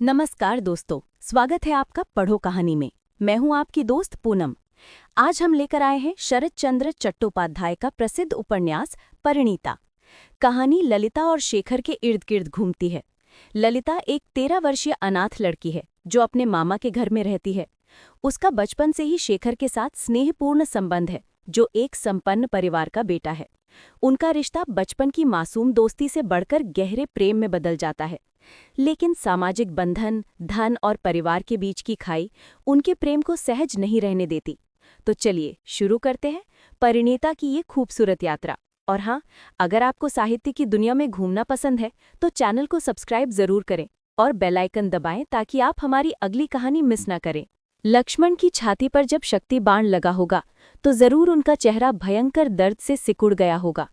नमस्कार दोस्तों, स्वागत है आपका पढ़ो कहानी में। मैं हूं आपकी दोस्त पूनम। आज हम लेकर आए हैं शरत चंद्र चट्टोपाध्याय का प्रसिद्ध उपन्यास परिणीता। कहानी ललिता और शेखर के इर्द गिर्द घूमती है। ललिता एक 13 वर्षीय अनाथ लड़की है जो अपने मामा के घर में रहती है। उसका बचपन से ही शेखर के साथ स्नेहपूर्ण संबंध है, जो एक संपन्न परिवार का बेटा है। उनका रिश्ता बचपन की मासूम दोस्ती से बढ़कर गहरे प्रेम में बदल जाता है। लेकिन सामाजिक बंधन, धन और परिवार के बीच की खाई उनके प्रेम को सहज नहीं रहने देती। तो चलिए शुरू करते हैं परिणीता की ये खूबसूरत यात्रा। और हाँ, अगर आपको साहित्य की दुनिया में घूमना पसंद है तो चैनल को सब्सक्राइब जरूर करें और बेल आइकन दबाएं ताकि आप हमारी अगली कहानी मिस ना करें। लक्ष्मण की छाती पर जब शक्ति बाण लगा होगा तो जरूर उनका चेहरा भयंकर दर्द से सिकुड़ गया होगा।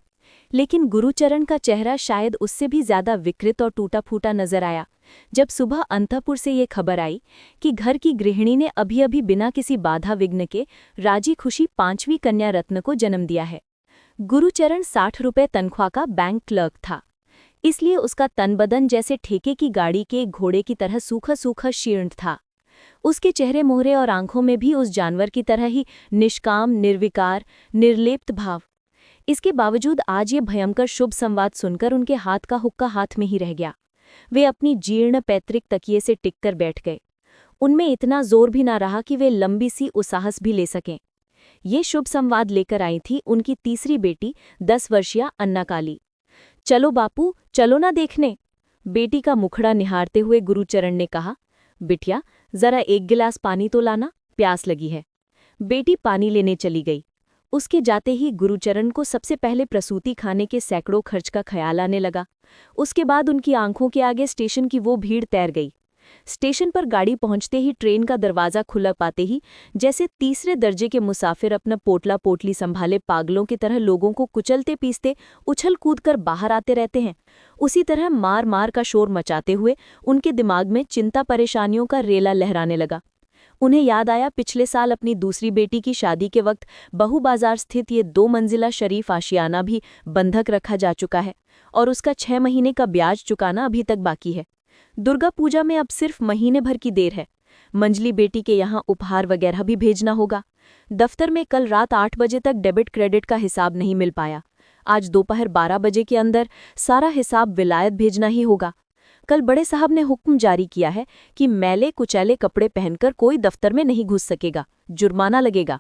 लेकिन गुरुचरण का चेहरा शायद उससे भी ज्यादा विकृत और टूटा फूटा नजर आया जब सुबह अंतपुर से ये खबर आई कि घर की गृहिणी ने अभी अभी बिना किसी बाधा विघ्न के राजी खुशी 5वीं कन्या रत्न को जन्म दिया है। गुरुचरण 60 रुपये तनख्वाह का बैंक क्लर्क था, इसलिए उसका तन बदन जैसे ठेके की गाड़ी के घोड़े की तरह सूखा सूखा शीर्ण था। उसके चेहरे मोहरे और आंखों में भी उस जानवर की तरह ही निष्काम, निर्विकार, निर्लेप्त भाव। इसके बावजूद आज ये भयंकर शुभ संवाद सुनकर उनके हाथ का हुक्का हाथ में ही रह गया। वे अपनी जीर्ण पैतृक तकिए से टिककर बैठ गए। उनमें इतना जोर भी ना रहा कि वे लंबी सी उसाहस भी ले सकें। ये शुभ संवाद लेकर आई थी उनकी तीसरी बेटी 10 वर्षीय अन्ना काली। चलो बापू, चलो ना देखने। बेटी का मुखड़ा निहारते हुए गुरुचरण ने कहा, बिटिया जरा एक गिलास पानी तो लाना, प्यास लगी है। बेटी पानी लेने चली गई। उसके जाते ही गुरुचरण को सबसे पहले प्रसूति खाने के सैकड़ों खर्च का ख्याल आने लगा। उसके बाद उनकी आंखों के आगे स्टेशन की वो भीड़ तैर गई। स्टेशन पर गाड़ी पहुंचते ही ट्रेन का दरवाज़ा खुला पाते ही जैसे तीसरे दर्जे के मुसाफिर अपना पोटला पोटली संभाले पागलों की तरह लोगों को कुचलते पीसते उछल कूद कर बाहर आते रहते हैं, उसी तरह मार मार का शोर मचाते हुए उनके दिमाग में चिंता परेशानियों का रेला लहराने लगा। उन्हें याद आया पिछले साल अपनी दूसरी बेटी की शादी के वक्त बहू बाजार स्थित ये 2 मंजिला शरीफ आशियाना भी बंधक रखा जा चुका है और उसका 6 महीने का ब्याज चुकाना अभी तक बाकी है। दुर्गा पूजा में अब सिर्फ महीने भर की देर है। मंजली बेटी के यहाँ उपहार वगैरह भी भेजना होगा। दफ्तर में कल रात 8 बजे तक डेबिट क्रेडिट का हिसाब नहीं मिल पाया। आज दोपहर 12 बजे के अंदर सारा हिसाब विलायत भेजना ही होगा। कल बड़े साहब ने हुक्म जारी किया है कि मैले कुचैले कपड़े पहनकर कोई दफ्तर में नहीं घुस सकेगा, जुर्माना लगेगा।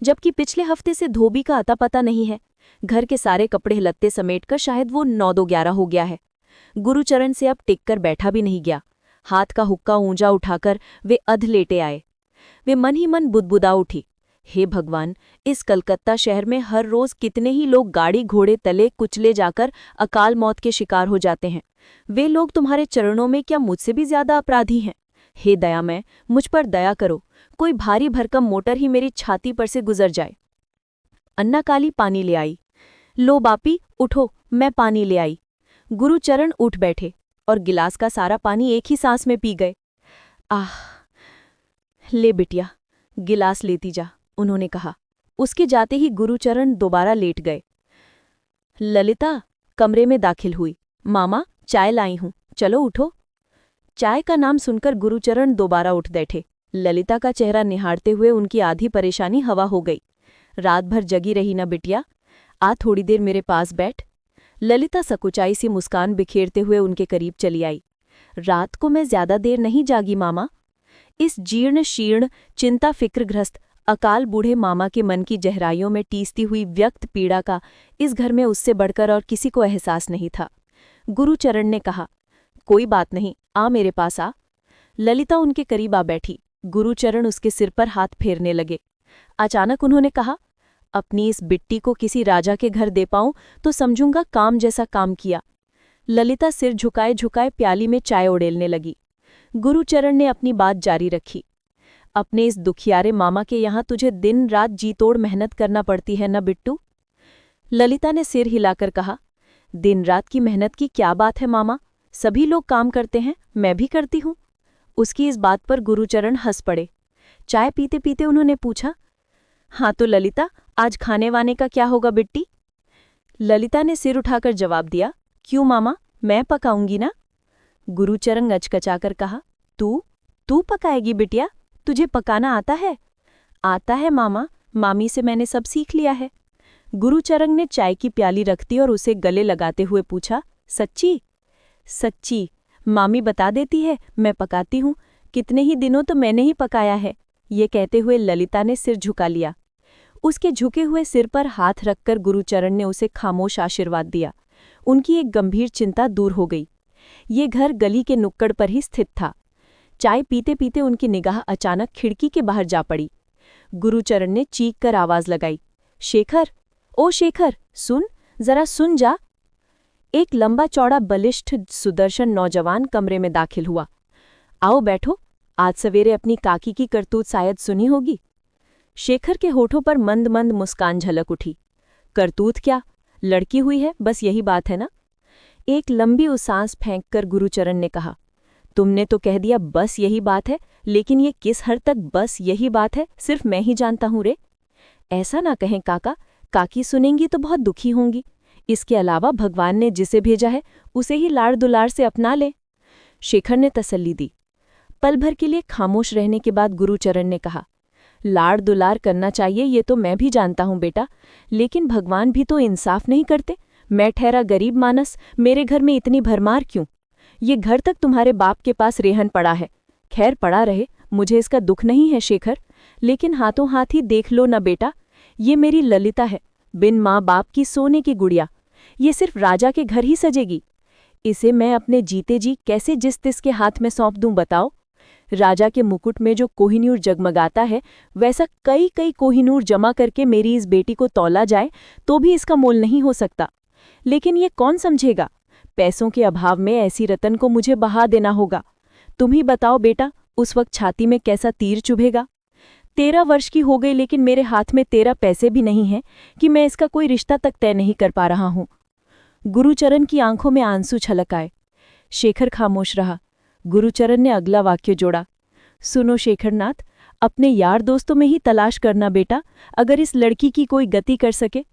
जबकि पिछले हफ्ते से धोबी का अता पता नहीं है। घर के सारे कपड़े लत्ते समेटकर शायद वो 9-11 हो गया है। गुरुचरण से अब टिककर बैठा भी नहीं गया। हाथ का हुक्का ऊंचा उठाकर वे अध लेटे आए। वे मन ही मन बुदबुदा उठी, हे भगवान, इस कलकत्ता शहर में हर रोज कितने ही लोग गाड़ी घोड़े तले कुचले जाकर अकाल मौत के शिकार हो जाते हैं। वे लोग तुम्हारे चरणों में क्या मुझसे भी ज्यादा अपराधी हैं? हे दयामय, मुझ पर दया करो। कोई भारी भरकम मोटर ही मेरी छाती पर से गुजर जाए। अन्ना काली पानी ले आई। लो बापी, उठो, मैं पानी ले आई। गुरुचरण उठ बैठे और गिलास का सारा पानी एक ही सांस में पी गए। आह, ले बिटिया, गिलास लेती जा, उन्होंने कहा। उसके जाते ही गुरुचरण दोबारा लेट गए। ललिता कमरे में दाखिल हुई। मामा, चाय लाई हूं, चलो उठो। चाय का नाम सुनकर गुरुचरण दोबारा उठ बैठे। ललिता का चेहरा निहारते हुए उनकी आधी परेशानी हवा हो गई। रात भर जगी रही ना बिटिया, आ थोड़ी देर मेरे पास बैठ। ललिता सकुचाई सी मुस्कान बिखेरते हुए उनके करीब चली आई। रात को मैं ज्यादा देर नहीं जागी मामा। इस जीर्ण शीर्ण चिंता फिक्रग्रस्त अकाल बूढ़े मामा के मन की गहराइयों में टीसती हुई व्यक्त पीड़ा का इस घर में उससे बढ़कर और किसी को एहसास नहीं था। गुरुचरण ने कहा, कोई बात नहीं, आ मेरे पास आ। ललिता उनके करीब आ बैठी। गुरुचरण उसके सिर पर हाथ फेरने लगे। अचानक उन्होंने कहा, अपनी इस बिट्टी को किसी राजा के घर दे पाऊं तो समझूंगा काम जैसा काम किया। ललिता सिर झुकाए झुकाए प्याली में चाय उड़ेलने लगी। गुरुचरण ने अपनी बात जारी रखी, अपने इस दुखियारे मामा के यहाँ तुझे दिन रात जी तोड़ मेहनत करना पड़ती है न बिट्टू। ललिता ने सिर हिलाकर कहा, दिन रात की मेहनत की क्या बात है मामा, सभी लोग काम करते हैं, मैं भी करती हूँ। उसकी इस बात पर गुरुचरण हंस पड़े। चाय पीते पीते उन्होंने पूछा, हाँ तो ललिता, आज खाने वाने का क्या होगा बिट्टी? ललिता ने सिर उठाकर जवाब दिया, क्यों मामा, मैं पकाऊंगी ना। गुरुचरण अचकचाकर कहा, तू पकाएगी बिटिया? तुझे पकाना आता है? आता है मामा, मामी से मैंने सब सीख लिया है। गुरुचरण ने चाय की प्याली रख दी और उसे गले लगाते हुए पूछा, सच्ची? सच्ची, मामी बता देती है, मैं पकाती हूँ। कितने ही दिनों तो मैंने ही पकाया है। ये कहते हुए ललिता ने सिर झुका लिया। उसके झुके हुए सिर पर हाथ रखकर गुरुचरण ने उसे खामोश आशीर्वाद दिया। उनकी एक गंभीर चिंता दूर हो गई। ये घर गली के नुक्कड़ पर ही स्थित था। चाय पीते पीते उनकी निगाह अचानक खिड़की के बाहर जा पड़ी। गुरुचरण ने चीख कर आवाज लगाई, शेखर, ओ शेखर, सुन, जरा सुन जा। एक लंबा चौड़ा बलिष्ठ सुदर्शन नौजवान कमरे में दाखिल हुआ। आओ बैठो, आज सवेरे अपनी काकी की करतूत शायद सुनी होगी। शेखर के होठों पर मंद मंद मुस्कान झलक उठी। करतूत क्या, लड़की हुई है, बस यही बात है ना? एक लंबी उसांस फेंककर गुरुचरण ने कहा, तुमने तो कह दिया बस यही बात है, लेकिन ये किस हद तक बस यही बात है सिर्फ मैं ही जानता हूं रे। ऐसा ना कहें काका, काकी सुनेंगी तो बहुत दुखी होंगी। इसके अलावा भगवान ने जिसे भेजा है उसे ही लाड़ दुलार से अपना ले। शेखर ने तसल्ली दी। पल भर के लिए खामोश रहने के बाद गुरुचरण ने कहा, लाड़ दुलार करना चाहिए ये तो मैं भी जानता हूं बेटा, लेकिन भगवान भी तो इंसाफ नहीं करते। मैं ठहरा गरीब मानस, मेरे घर में इतनी भरमार क्यों? ये घर तक तुम्हारे बाप के पास रेहन पड़ा है। खैर पड़ा रहे, मुझे इसका दुख नहीं है शेखर, लेकिन हाथों हाथ ही देख लो ना बेटा, ये मेरी ललिता है, बिन माँ बाप की सोने की गुड़िया। ये सिर्फ राजा के घर ही सजेगी। इसे मैं अपने जीते जी कैसे जिस तिस के हाथ में सौंप दूं बताओ? राजा के मुकुट में जो कोहिनूर जगमगाता है, वैसा कई कई कोहिनूर जमा करके मेरी इस बेटी को तौला जाए तो भी इसका मोल नहीं हो सकता। लेकिन ये कौन समझेगा? पैसों के अभाव में ऐसी रतन को मुझे बहा देना होगा। तुम ही बताओ बेटा, उस वक्त छाती में कैसा तीर चुभेगा? 13 वर्ष की हो गई, लेकिन मेरे हाथ में 13 पैसे भी नहीं हैं कि मैं इसका कोई रिश्ता तक तय नहीं कर पा रहा हूं। गुरुचरण की आंखों में आंसू छलक आए। शेखर खामोश रहा। गुरुचरण ने अगला वाक्य जोड़ा, सुनो शेखरनाथ, अपने यार दोस्तों में ही तलाश करना बेटा, अगर इस लड़की की कोई गति कर सके।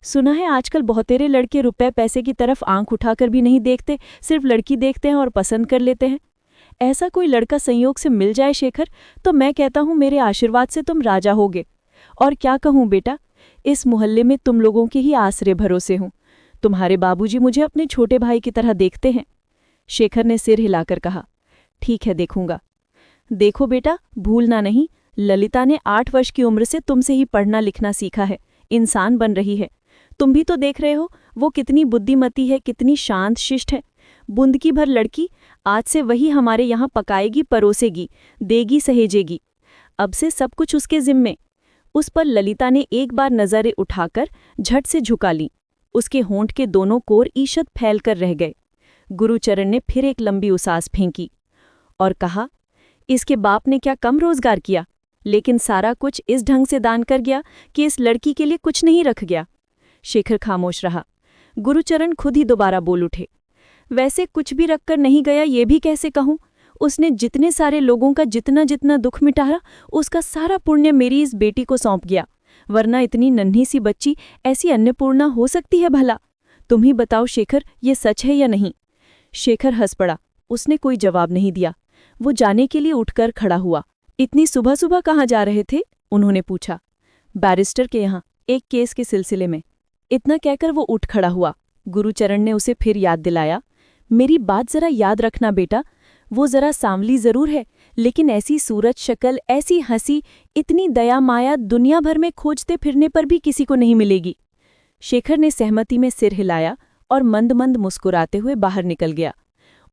सुना है आजकल बहुतेरे लड़के रुपए पैसे की तरफ आंख उठाकर भी नहीं देखते, सिर्फ लड़की देखते हैं और पसंद कर लेते हैं। ऐसा कोई लड़का संयोग से मिल जाए शेखर, तो मैं कहता हूं मेरे आशीर्वाद से तुम राजा होगे। और क्या कहूं बेटा, इस मोहल्ले में तुम लोगों के ही आसरे भरोसे हूं। तुम्हारे बाबूजी मुझे अपने छोटे भाई की तरह देखते हैं। शेखर ने सिर हिलाकर कहा, ठीक है, देखूंगा। देखो बेटा, भूलना नहीं, ललिता ने 8 वर्ष की उम्र से तुमसे ही पढ़ना लिखना सीखा है, इंसान बन रही है। तुम भी तो देख रहे हो वो कितनी बुद्धिमती है, कितनी शांत शिष्ट है। बूंदकी भर लड़की, आज से वही हमारे यहाँ पकाएगी, परोसेगी, देगी, सहेजेगी। अब से सब कुछ उसके जिम्मे। उस पर ललिता ने एक बार नजरें उठाकर झट से झुका ली। उसके होंठ के दोनों कोर ईषद फैलकर रह गए। गुरुचरण ने फिर एक लंबी उसास फेंकी और कहा, इसके बाप ने क्या कम रोजगार किया, लेकिन सारा कुछ इस ढंग से दान कर गया कि इस लड़की के लिए कुछ नहीं रख गया। शेखर खामोश रहा। गुरुचरण खुद ही दोबारा बोल उठे, वैसे कुछ भी रखकर नहीं गया ये भी कैसे कहूं। उसने जितने सारे लोगों का जितना जितना दुख मिटाया, उसका सारा पुण्य मेरी इस बेटी को सौंप गया। वरना इतनी नन्ही सी बच्ची ऐसी अन्नपूर्णा हो सकती है भला? तुम ही बताओ शेखर, ये सच है या नहीं? शेखर हंस पड़ा। उसने कोई जवाब नहीं दिया। वो जाने के लिए उठकर खड़ा हुआ। इतनी सुबह सुबह कहाँ जा रहे थे? उन्होंने पूछा। बैरिस्टर के यहाँ, एक केस के सिलसिले में। इतना कहकर वो उठ खड़ा हुआ। गुरुचरण ने उसे फिर याद दिलाया, मेरी बात जरा याद रखना बेटा, वो जरा सांवली जरूर है, लेकिन ऐसी सूरत शक्ल, ऐसी हंसी, इतनी दया माया दुनिया भर में खोजते फिरने पर भी किसी को नहीं मिलेगी। शेखर ने सहमति में सिर हिलाया और मंद मंद मुस्कुराते हुए बाहर निकल गया।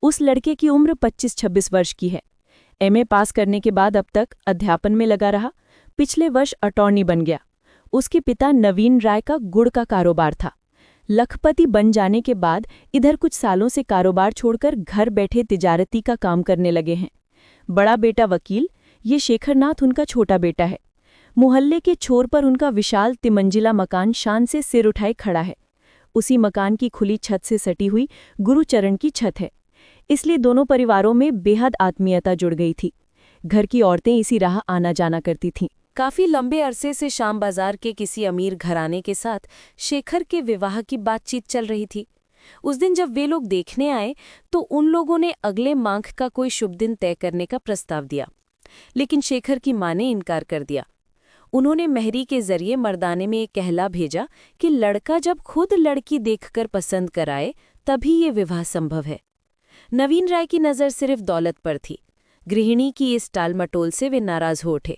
उस लड़के की उम्र 25-26 वर्ष की है। एमए पास करने के बाद अब तक अध्यापन में लगा रहा। पिछले वर्ष अटॉर्नी बन गया। उसके पिता नवीन राय का गुड़ का कारोबार था। लखपति बन जाने के बाद इधर कुछ सालों से कारोबार छोड़कर घर बैठे तिजारती का काम करने लगे हैं। बड़ा बेटा वकील, ये शेखरनाथ उनका छोटा बेटा है। मोहल्ले के छोर पर उनका विशाल तिमंजिला मकान शान से सिर उठाए खड़ा है। उसी मकान की खुली छत से सटी हुई गुरुचरण की छत है, इसलिए दोनों परिवारों में बेहद आत्मीयता जुड़ गई थी। घर की औरतें इसी राह आना जाना करती थीं। काफी लंबे अरसे से शाम बाजार के किसी अमीर घराने के साथ शेखर के विवाह की बातचीत चल रही थी। उस दिन जब वे लोग देखने आए तो उन लोगों ने अगले माह का कोई शुभ दिन तय करने का प्रस्ताव दिया, लेकिन शेखर की मां ने इनकार कर दिया। उन्होंने मेहरी के जरिए मर्दाने में एक कहला भेजा कि लड़का जब खुद लड़की देखकर पसंद कराए तभी ये विवाह संभव है। नवीन राय की नज़र सिर्फ दौलत पर थी। गृहिणी की इस टालमटोल से वे नाराज हो उठे।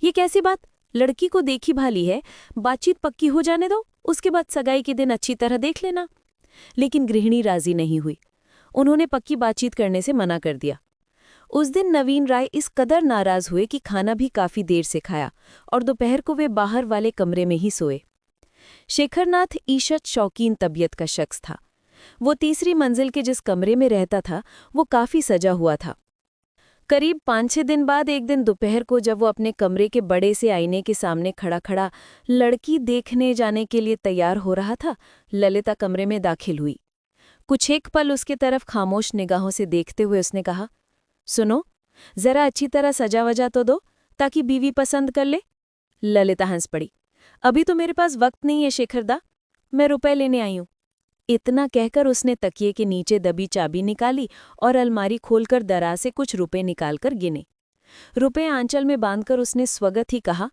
ये कैसी बात, लड़की को देखी भाली है, बातचीत पक्की हो जाने दो, उसके बाद सगाई के दिन अच्छी तरह देख लेना। लेकिन गृहिणी राजी नहीं हुई। उन्होंने पक्की बातचीत करने से मना कर दिया। उस दिन नवीन राय इस कदर नाराज हुए कि खाना भी काफी देर से खाया और दोपहर को वे बाहर वाले कमरे में ही सोए। शेखरनाथ ईशत शौकीन तबीयत का शख्स था। वो तीसरी मंजिल के जिस कमरे में रहता था वो काफी सजा हुआ था। करीब 5-6 दिन बाद एक दिन दोपहर को जब वो अपने कमरे के बड़े से आईने के सामने खड़ा खड़ा लड़की देखने जाने के लिए तैयार हो रहा था, ललिता कमरे में दाखिल हुई। कुछ एक पल उसके तरफ खामोश निगाहों से देखते हुए उसने कहा, सुनो, जरा अच्छी तरह सजा वजा तो दो ताकि बीवी पसंद कर ले। ललिता हंस पड़ी। अभी तो मेरे पास वक्त नहीं है शेखरदा, मैं रुपए लेने आई हूं। इतना कहकर उसने तकिए के नीचे दबी चाबी निकाली और अलमारी खोलकर दराज से कुछ रुपए निकालकर गिने। रुपए आंचल में बांधकर उसने स्वगत ही कहा,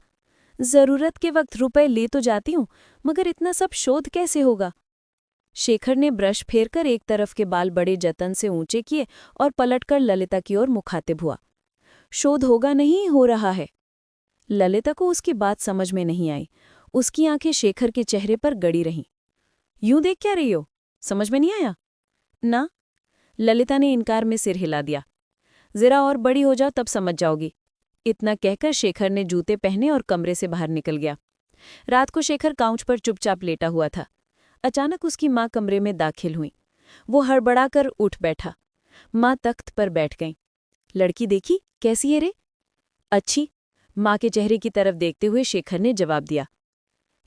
जरूरत के वक्त रुपए ले तो जाती हूं, मगर इतना सब शोध कैसे होगा। शेखर ने ब्रश फेरकर एक तरफ के बाल बड़े जतन से ऊंचे किए और पलटकर ललिता की ओर मुखातिब हुआ। शोध होगा नहीं, हो रहा है। ललिता को उसकी बात समझ में नहीं आई। उसकी आंखें शेखर के चेहरे पर गड़ी रहीं। यूं देख क्या रही हो, समझ में नहीं आया? ना। ललिता ने इनकार में सिर हिला दिया। जरा और बड़ी हो जाओ तब समझ जाओगी। इतना कहकर शेखर ने जूते पहने और कमरे से बाहर निकल गया। रात को शेखर काउच पर चुपचाप लेटा हुआ था। अचानक उसकी माँ कमरे में दाखिल हुई। वो हड़बड़ाकर उठ बैठा। माँ तख्त पर बैठ गईं। लड़की देखी, कैसी है रे? अच्छी, माँ के चेहरे की तरफ देखते हुए शेखर ने जवाब दिया।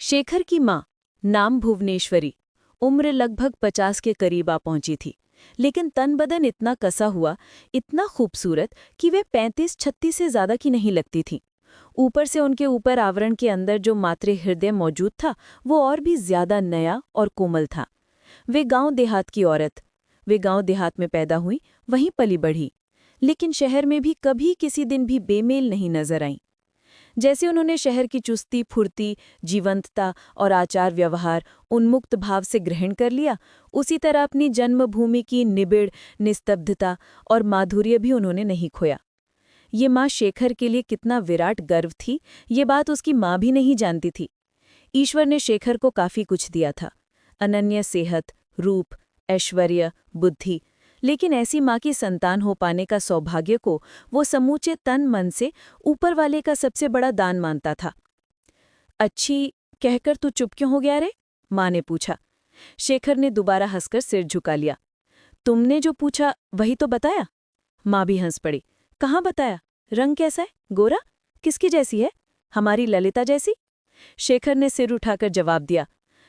शेखर की माँ, नाम भुवनेश्वरी, उम्र लगभग 50 के करीब आ पहुंची थी, लेकिन तन बदन इतना कसा हुआ, इतना खूबसूरत कि वे 35-36 से ज्यादा की नहीं लगती थीं। ऊपर से उनके ऊपर आवरण के अंदर जो मातृ हृदय मौजूद था वो और भी ज्यादा नया और कोमल था। वे गांव देहात की औरत, वे गांव देहात में पैदा हुई, वहीं पली बढ़ी, लेकिन शहर में भी कभी किसी दिन भी बेमेल नहीं नजर आईं। जैसे उन्होंने शहर की चुस्ती फुर्ती, जीवंतता और आचार व्यवहार उन्मुक्त भाव से ग्रहण कर लिया, उसी तरह अपनी जन्मभूमि की निबिड़ निस्तब्धता और माधुर्य भी उन्होंने नहीं खोया। ये माँ शेखर के लिए कितना विराट गर्व थी, ये बात उसकी माँ भी नहीं जानती थी। ईश्वर ने शेखर को काफी कुछ दिया था, अनन्य सेहत, रूप, ऐश्वर्य, बुद्धि, लेकिन ऐसी माँ की संतान हो पाने का सौभाग्य को वो समूचे तन मन से ऊपर वाले का सबसे बड़ा दान मानता था। अच्छी कहकर तू चुप क्यों हो गया रे? माँ ने पूछा। शेखर ने दोबारा हंसकर सिर झुका लिया। तुमने जो पूछा वही तो बताया। माँ भी हंस पड़ी। कहाँ बताया? रंग कैसा है? गोरा? किसकी जैसी है? हमारी ललिता जैसी? शेखर ने सिर उठाकर जवाब दिया।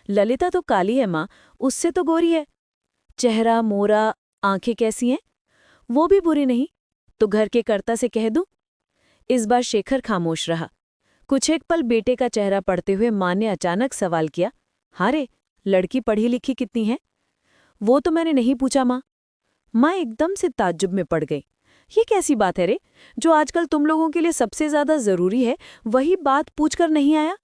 ललिता तो काली है माँ, उससे तो गोरी है। चेहरा मोरा, आंखें कैसी हैं? वो भी बुरी नहीं, तो घर के कर्ता से कह दूं? इस बार शेखर खामोश रहा। कुछ एक पल बेटे का चेहरा पढ़ते हुए माँ ने अचानक सवाल किया, हाँ रे, लड़की पढ़ी लिखी कितनी है? वो तो मैंने नहीं पूछा माँ। माँ एकदम से ताज्जुब में पड़ गई। ये कैसी बात है रे, जो आजकल तुम लोगों के लिए सबसे ज्यादा जरूरी है वही बात पूछकर नहीं आया?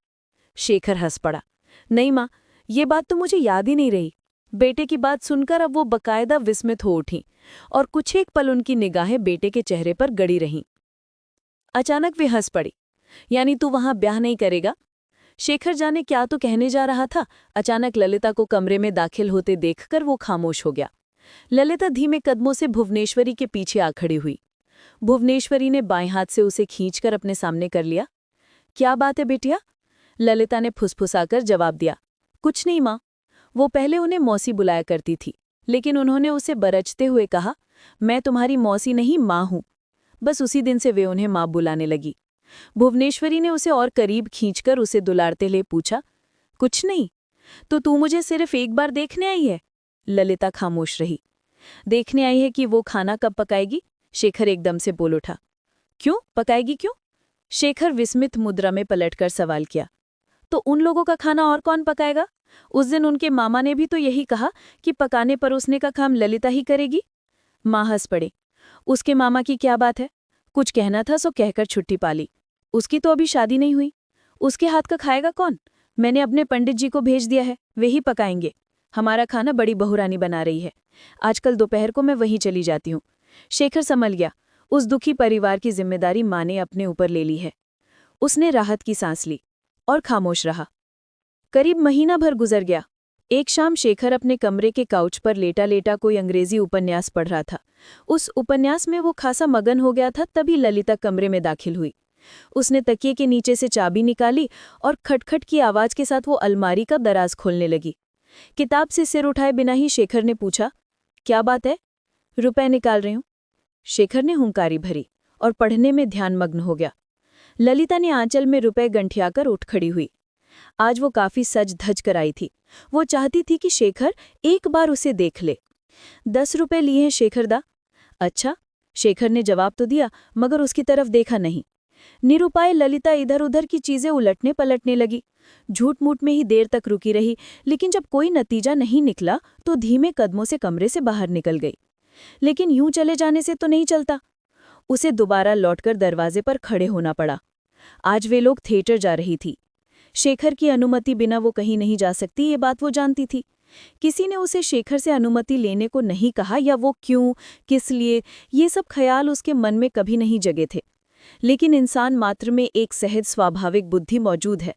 शेखर हंस पड़ा। नहीं माँ, ये बात तो मुझे याद ही नहीं रही। बेटे की बात सुनकर अब वो बकायदा विस्मित हो उठी और कुछ एक पल उनकी निगाहें बेटे के चेहरे पर गड़ी रहीं। अचानक वे हंस पड़ी। यानी तू वहां ब्याह नहीं करेगा? शेखर जाने क्या तो कहने जा रहा था, अचानक ललिता को कमरे में दाखिल होते देखकर वो खामोश हो गया। ललिता धीमे कदमों से भुवनेश्वरी के पीछे आ खड़ी हुई। भुवनेश्वरी ने बाएं हाथ से उसे खींचकर अपने सामने कर लिया। क्या बात है बेटिया? ललिता ने फुसफुसाकर जवाब दिया। कुछ नहीं माँ। वो पहले उन्हें मौसी बुलाया करती थी, लेकिन उन्होंने उसे बरचते हुए कहा, मैं तुम्हारी मौसी नहीं माँ हूं। बस उसी दिन से वे उन्हें माँ बुलाने लगी। भुवनेश्वरी ने उसे और करीब खींचकर उसे दुलारते हुए पूछा, कुछ नहीं? तो तू मुझे सिर्फ एक बार देखने आई है? ललिता खामोश रही। देखने आई है कि वो खाना कब पकाएगी? शेखर एकदम से बोल उठा। क्यों पकाएगी क्यों? शेखर विस्मित मुद्रा में पलटकर सवाल किया। तो उन लोगों का खाना और कौन पकाएगा? उस दिन उनके मामा ने भी तो यही कहा कि पकाने परोसने का काम ललिता ही करेगी। माँ हंस पड़े। उसके मामा की क्या बात है? कुछ कहना था सो कहकर छुट्टी पाली। उसकी तो अभी शादी नहीं हुई। उसके हाथ का खाएगा कौन? मैंने अपने पंडित जी को भेज दिया है, वे ही पकाएंगे। हमारा खाना बड़ी बहुरानी बना रही है। आजकल दोपहर को मैं वहीं चली जाती हूँ। शेखर संभल गया। उस दुखी परिवार की जिम्मेदारी माँ ने अपने ऊपर ले ली है। उसने राहत की सांस ली और खामोश रहा। करीब महीना भर गुजर गया। एक शाम शेखर अपने कमरे के काउच पर लेटा लेटा कोई अंग्रेजी उपन्यास पढ़ रहा था। उस उपन्यास में वो खासा मगन हो गया था, तभी ललिता कमरे में दाखिल हुई। उसने तकिए के नीचे से चाबी निकाली और खटखट की आवाज के साथ वो अलमारी का दराज खोलने लगी। किताब से सिर उठाए बिना ही शेखर ने पूछा, क्या बात है? रुपए निकाल रही हूं। शेखर ने हुंकारी भरी और पढ़ने में ध्यानमग्न हो गया। ललिता ने आंचल में रुपए गंठियाकर उठ खड़ी हुई। आज वो काफी सज धज कर आई थी। वो चाहती थी कि शेखर एक बार उसे देख ले। 10 रुपए लिए हैं शेखर दा। अच्छा, शेखर ने जवाब तो दिया मगर उसकी तरफ देखा नहीं। निरुपाय ललिता इधर उधर की चीजें उलटने पलटने लगी। झूठ मूठ में ही देर तक रुकी रही, लेकिन जब कोई नतीजा नहीं निकला तो धीमे कदमों से कमरे से बाहर निकल गई। लेकिन यूं चले जाने से तो नहीं चलता। उसे दोबारा लौटकर दरवाजे पर खड़े होना पड़ा। आज वे लोग थिएटर जा रही थी। शेखर की अनुमति बिना वो कहीं नहीं जा सकती, ये बात वो जानती थी। किसी ने उसे शेखर से अनुमति लेने को नहीं कहा, या वो क्यों, किस लिए, ये सब ख्याल उसके मन में कभी नहीं जगे थे। लेकिन इंसान मात्र में एक सहज स्वाभाविक बुद्धि मौजूद है।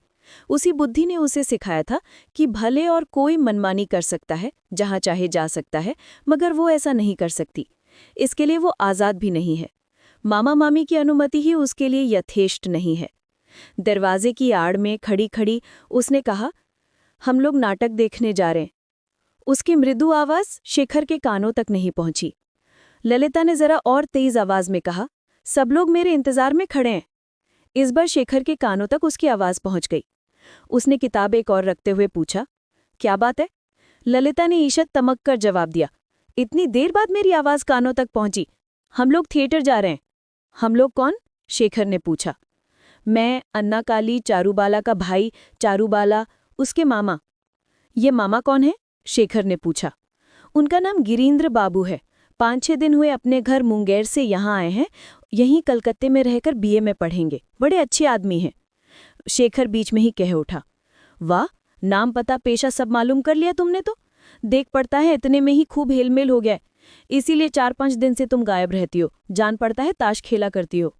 उसी बुद्धि ने उसे सिखाया था कि भले और कोई मनमानी कर सकता है, जहां चाहे जा सकता है, मगर वो ऐसा नहीं कर सकती। इसके लिए वो आज़ाद भी नहीं है। मामा मामी की अनुमति ही उसके लिए यथेष्ट नहीं है। दरवाजे की आड़ में खड़ी खड़ी उसने कहा, हम लोग नाटक देखने जा रहे हैं। उसकी मृदु आवाज शेखर के कानों तक नहीं पहुंची। ललिता ने जरा और तेज आवाज में कहा, सब लोग मेरे इंतजार में खड़े हैं। इस बार शेखर के कानों तक उसकी आवाज पहुंच गई। उसने किताब एक और रखते हुए पूछा, क्या बात है? ललिता ने ईषत तमक कर जवाब दिया, इतनी देर बाद मेरी आवाज कानों तक पहुंची। हम लोग थिएटर जा रहे हैं। हम लोग कौन? शेखर ने पूछा। मैं, अन्ना काली, चारूबाला का भाई, चारूबाला, उसके मामा। ये मामा कौन है? शेखर ने पूछा। उनका नाम गिरीन्द्र बाबू है। 5-6 दिन हुए अपने घर मुंगेर से यहाँ आए हैं। यहीं कलकत्ते में रहकर बीए में पढ़ेंगे। बड़े अच्छे आदमी हैं। शेखर बीच में ही कह उठा, वाह, नाम पता पेशा सब मालूम कर लिया तुमने तो। देख पड़ता है इतने में ही खूब हेलमेल हो गया। इसीलिए 4-5 दिन से तुम गायब रहती हो। जान पड़ता है ताश खेला करती हो।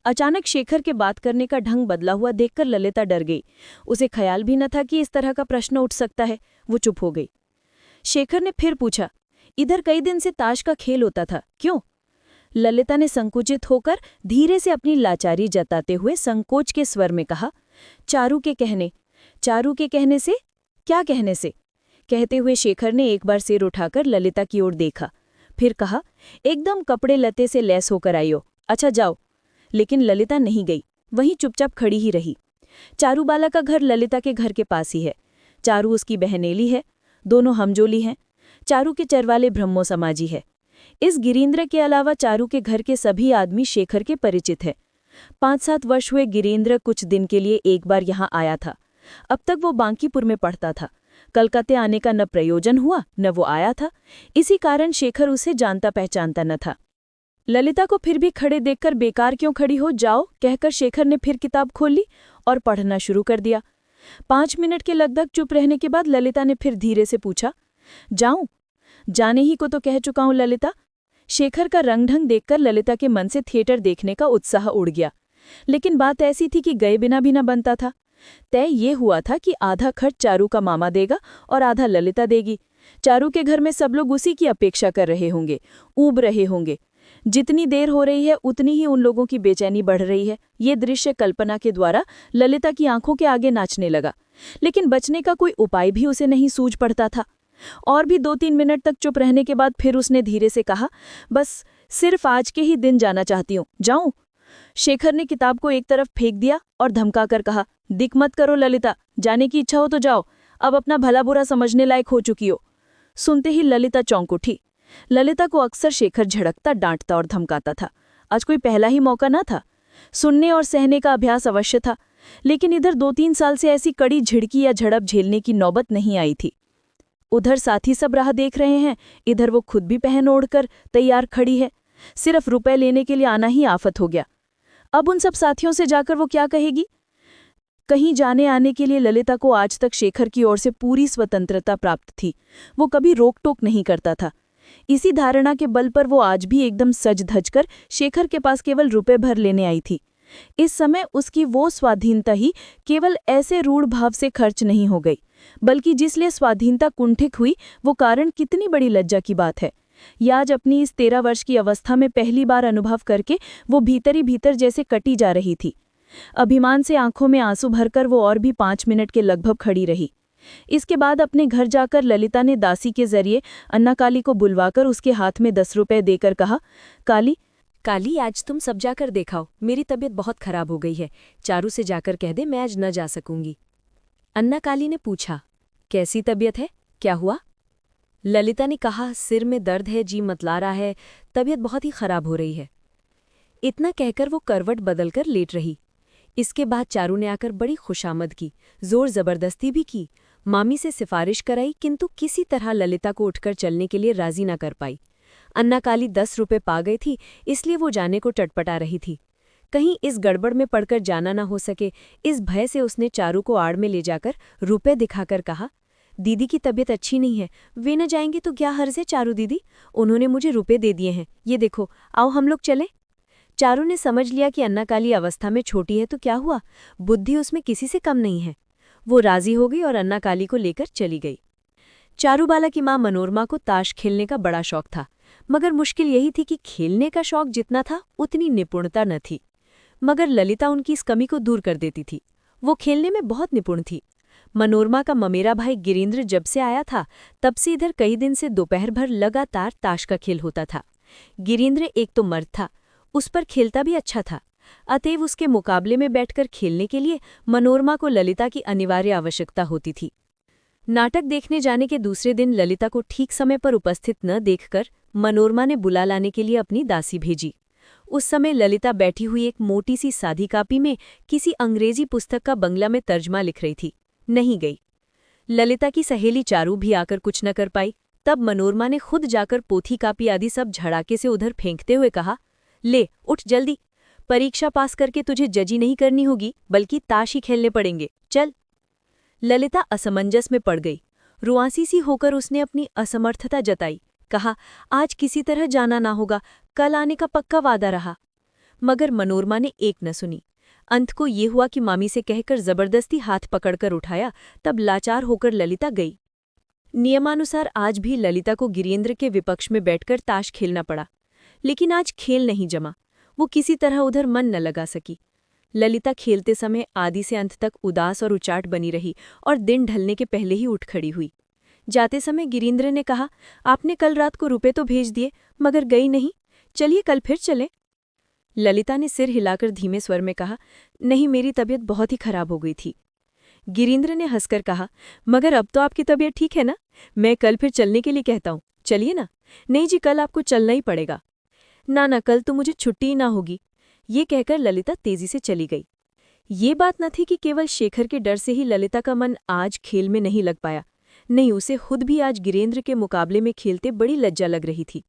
अचानक शेखर के बात करने का ढंग बदला हुआ देखकर ललिता डर गई। उसे ख्याल भी न था कि इस तरह का प्रश्न उठ सकता है। वो चुप हो गई। शेखर ने फिर पूछा, इधर कई दिन से ताश का खेल होता था, क्यों? ललिता ने संकुचित होकर धीरे से अपनी लाचारी जताते हुए संकोच के स्वर में कहा, चारू के कहने से? क्या कहने से? कहते हुए शेखर ने एक बार सिर उठाकर ललिता की ओर देखा, फिर कहा, एकदम कपड़े लते से लैस होकर आई हो। अच्छा जाओ। लेकिन ललिता नहीं गई, वहीं चुपचाप खड़ी ही रही। चारूबाला का घर ललिता के घर के पास ही है। चारू उसकी बहनेली है। दोनों हमजोली हैं। चारू के चरवाले ब्रह्मो समाजी है। इस गिरीन्द्र के अलावा चारू के घर के सभी आदमी शेखर के परिचित है। 5-7 वर्ष हुए गिरीन्द्र कुछ दिन के लिए एक बार यहाँ आया था। अब तक वो बांकीपुर में पढ़ता था। कलकत्ते आने का न प्रयोजन हुआ न वो आया था। इसी कारण शेखर उसे जानता पहचानता न था। ललिता को फिर भी खड़े देखकर बेकार क्यों खड़ी हो, जाओ कहकर शेखर ने फिर किताब खोल ली और पढ़ना शुरू कर दिया। 5 मिनट के लगभग चुप रहने के बाद ललिता ने फिर धीरे से पूछा, जाऊं? जाने ही को तो कह चुका हूं ललिता। शेखर का रंग ढंग देखकर ललिता के मन से थिएटर देखने का उत्साह उड़ गया। लेकिन बात ऐसी थी कि गए बिना भी न बनता था। तय ये हुआ था कि आधा खर्च चारू का मामा देगा और आधा ललिता देगी। चारू के घर में सब लोग उसी की अपेक्षा कर रहे होंगे, ऊब रहे होंगे। जितनी देर हो रही है उतनी ही उन लोगों की बेचैनी बढ़ रही है। ये दृश्य कल्पना के द्वारा ललिता की आंखों के आगे नाचने लगा। लेकिन बचने का कोई उपाय भी उसे नहीं सूझ पड़ता था। और भी 2-3 मिनट तक चुप रहने के बाद फिर उसने धीरे से कहा, बस सिर्फ आज के ही दिन जाना चाहती हूँ, जाऊं? शेखर ने किताब को एक तरफ फेंक दिया और धमका कर कहा, दिक मत करो ललिता, जाने की इच्छा हो तो जाओ, अब अपना भला बुरा समझने लायक हो चुकी हो। सुनते ही ललिता चौंक उठी। ललिता को अक्सर शेखर झड़कता, डांटता और धमकाता था। आज कोई पहला ही मौका न था। सुनने और सहने का अभ्यास अवश्य था। लेकिन इधर 2-3 साल से ऐसी कड़ी झिड़की या झड़प झेलने की नौबत नहीं आई थी। उधर साथी सब राह देख रहे हैं, इधर वो खुद भी पहन ओढ़कर तैयार खड़ी है। सिर्फ रुपए लेने के लिए आना ही आफत हो गया। अब उन सब साथियों से जाकर वो क्या कहेगी? कहीं जाने आने के लिए ललिता को आज तक शेखर की ओर से पूरी स्वतंत्रता प्राप्त थी। वो कभी रोक टोक नहीं करता था। इसी धारणा के बल पर वो आज भी एकदम सज धज कर शेखर के पास केवल रुपए भर लेने आई थी। इस समय उसकी वो स्वाधीनता ही केवल ऐसे रूढ़ भाव से खर्च नहीं हो गई, बल्कि जिसलिए स्वाधीनता कुंठित हुई वो कारण कितनी बड़ी लज्जा की बात है। यह आज अपनी इस 13 वर्ष की अवस्था में पहली बार अनुभव करके वो भीतर ही भीतर जैसे कटी जा रही थी। अभिमान से आंखों में आंसू भरकर वो और भी 5 मिनट के लगभग खड़ी रही। इसके बाद अपने घर जाकर ललिता ने दासी के जरिए अन्ना काली को बुलवाकर उसके हाथ में 10 रुपए देकर कहा, काली आज तुम सब जाकर देखाओ, मेरी तबीयत बहुत खराब हो गई है। चारू से जाकर कह दे मैं आज न जा सकूंगी। अन्ना काली ने पूछा, कैसी तबीयत है, क्या हुआ? ललिता ने कहा, सिर में दर्द है, जी मतला रहा है, तबीयत बहुत ही खराब हो रही है। इतना कहकर वो करवट बदलकर लेट रही। इसके बाद चारू ने आकर बड़ी खुशामद की, जोर जबरदस्ती भी की, मामी से सिफारिश कराई, किंतु किसी तरह ललिता को उठकर चलने के लिए राजी न कर पाई। अन्ना काली 10 रुपए पा गई थी, इसलिए वो जाने को टटपटा रही थी। कहीं इस गड़बड़ में पड़कर जाना न हो सके, इस भय से उसने चारू को आड़ में ले जाकर रुपए दिखाकर कहा, दीदी की तबीयत अच्छी नहीं है, वे न जाएंगे तो क्या हर्ज है चारू दीदी, उन्होंने मुझे रुपए दे दिए हैं, ये देखो, आओ हम लोग चले। चारू ने समझ लिया कि अन्ना काली अवस्था में छोटी है तो क्या हुआ, बुद्धि उसमें किसी से कम नहीं है। वो राजी हो गई और अन्ना काली को लेकर चली गई। चारूबाला की मां मनोरमा को ताश खेलने का बड़ा शौक था, मगर मुश्किल यही थी कि खेलने का शौक जितना था उतनी निपुणता न थी। मगर ललिता उनकी इस कमी को दूर कर देती थी। वो खेलने में बहुत निपुण थी। मनोरमा का ममेरा भाई गिरीन्द्र जब से आया था तब से इधर कई दिन से दोपहर भर लगातार ताश का खेल होता था। गिरीन्द्र एक तो मर्द था, उस पर खेलता भी अच्छा था, अतएव उसके मुकाबले में बैठकर खेलने के लिए मनोरमा को ललिता की अनिवार्य आवश्यकता होती थी। नाटक देखने जाने के दूसरे दिन ललिता को ठीक समय पर उपस्थित न देखकर मनोरमा ने बुला लाने के लिए अपनी दासी भेजी। उस समय ललिता बैठी हुई एक मोटी सी सादी कापी में किसी अंग्रेजी पुस्तक का बंगला में तर्जमा लिख रही थी। नहीं गई। ललिता की सहेली चारू भी आकर कुछ न कर पाई। तब मनोरमा ने खुद जाकर पोथी कापी आदि सब झड़ाके से उधर फेंकते हुए कहा, ले उठ जल्दी, परीक्षा पास करके तुझे जजी नहीं करनी होगी बल्कि ताश ही खेलने पड़ेंगे, चल। ललिता असमंजस में पड़ गई। रुआंसी सी होकर उसने अपनी असमर्थता जताई, कहा, आज किसी तरह जाना ना होगा, कल आने का पक्का वादा रहा। मगर मनोरमा ने एक न सुनी। अंत को ये हुआ कि मामी से कहकर जबरदस्ती हाथ पकड़कर उठाया, तब लाचार होकर ललिता गई। नियमानुसार आज भी ललिता को गिरीन्द्र के विपक्ष में बैठकर ताश खेलना पड़ा, लेकिन आज खेल नहीं जमा। वो किसी तरह उधर मन न लगा सकी। ललिता खेलते समय आदि से अंत तक उदास और उचाट बनी रही और दिन ढलने के पहले ही उठ खड़ी हुई। जाते समय गिरीन्द्र ने कहा, आपने कल रात को रुपए तो भेज दिए मगर गई नहीं, चलिए कल फिर चले। ललिता ने सिर हिलाकर धीमे स्वर में कहा, नहीं, मेरी तबीयत बहुत ही खराब हो गई थी। गिरीन्द्र ने हंसकर कहा, मगर अब तो आपकी तबीयत ठीक है ना, मैं कल फिर चलने के लिए कहता हूँ, चलिए ना। नहीं जी, कल आपको चलना ही पड़ेगा। ना, कल तो मुझे छुट्टी ही ना होगी। ये कहकर ललिता तेजी से चली गई। ये बात न थी कि केवल शेखर के डर से ही ललिता का मन आज खेल में नहीं लग पाया। नहीं, उसे खुद भी आज गिरीन्द्र के मुकाबले में खेलते बड़ी लज्जा लग रही थी।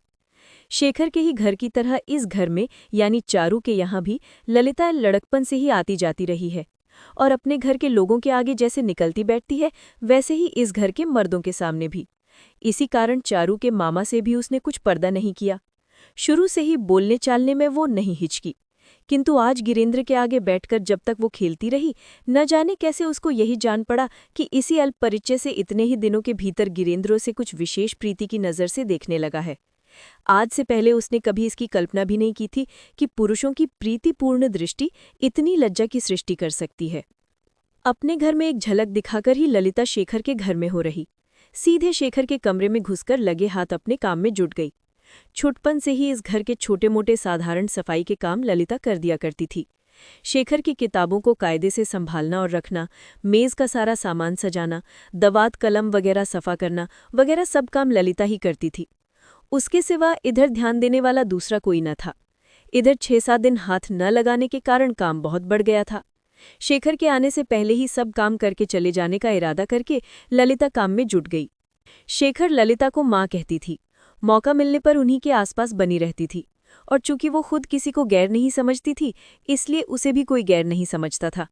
शेखर के ही घर की तरह इस घर में यानी चारू के यहाँ भी ललिता लड़कपन से ही आती जाती रही है और अपने घर के लोगों के आगे जैसे निकलती बैठती है वैसे ही इस घर के मर्दों के सामने भी। इसी कारण चारू के मामा से भी उसने कुछ पर्दा नहीं किया। शुरू से ही बोलने चालने में वो नहीं हिचकी, किंतु आज गिरीन्द्र के आगे बैठकर जब तक वो खेलती रही, न जाने कैसे उसको यही जान पड़ा कि इसी अल्प परिचय से इतने ही दिनों के भीतर गिरीन्द्र से कुछ विशेष प्रीति की नज़र से देखने लगा है। आज से पहले उसने कभी इसकी कल्पना भी नहीं की थी कि पुरुषों की प्रीतिपूर्ण दृष्टि इतनी लज्जा की सृष्टि कर सकती है। अपने घर में एक झलक दिखाकर ही ललिता शेखर के घर में हो रही। सीधे शेखर के कमरे में घुसकर लगे हाथ अपने काम में जुट गई। छुटपन से ही इस घर के छोटे मोटे साधारण सफाई के काम ललिता कर दिया करती थी। शेखर की किताबों को कायदे से संभालना और रखना, मेज़ का सारा सामान सजाना, दवात कलम वगैरह सफा करना वगैरह सब काम ललिता ही करती थी। उसके सिवा इधर ध्यान देने वाला दूसरा कोई न था। इधर 6-7 दिन हाथ न लगाने के कारण काम बहुत बढ़ गया था। शेखर के आने से पहले ही सब काम करके चले जाने का इरादा करके ललिता काम में जुट गई। शेखर ललिता को माँ कहती थी, मौका मिलने पर उन्हीं के आसपास बनी रहती थी, और चूंकि वो खुद किसी को गैर नहीं समझती थी, इसलिए उसे भी कोई गैर नहीं समझता था।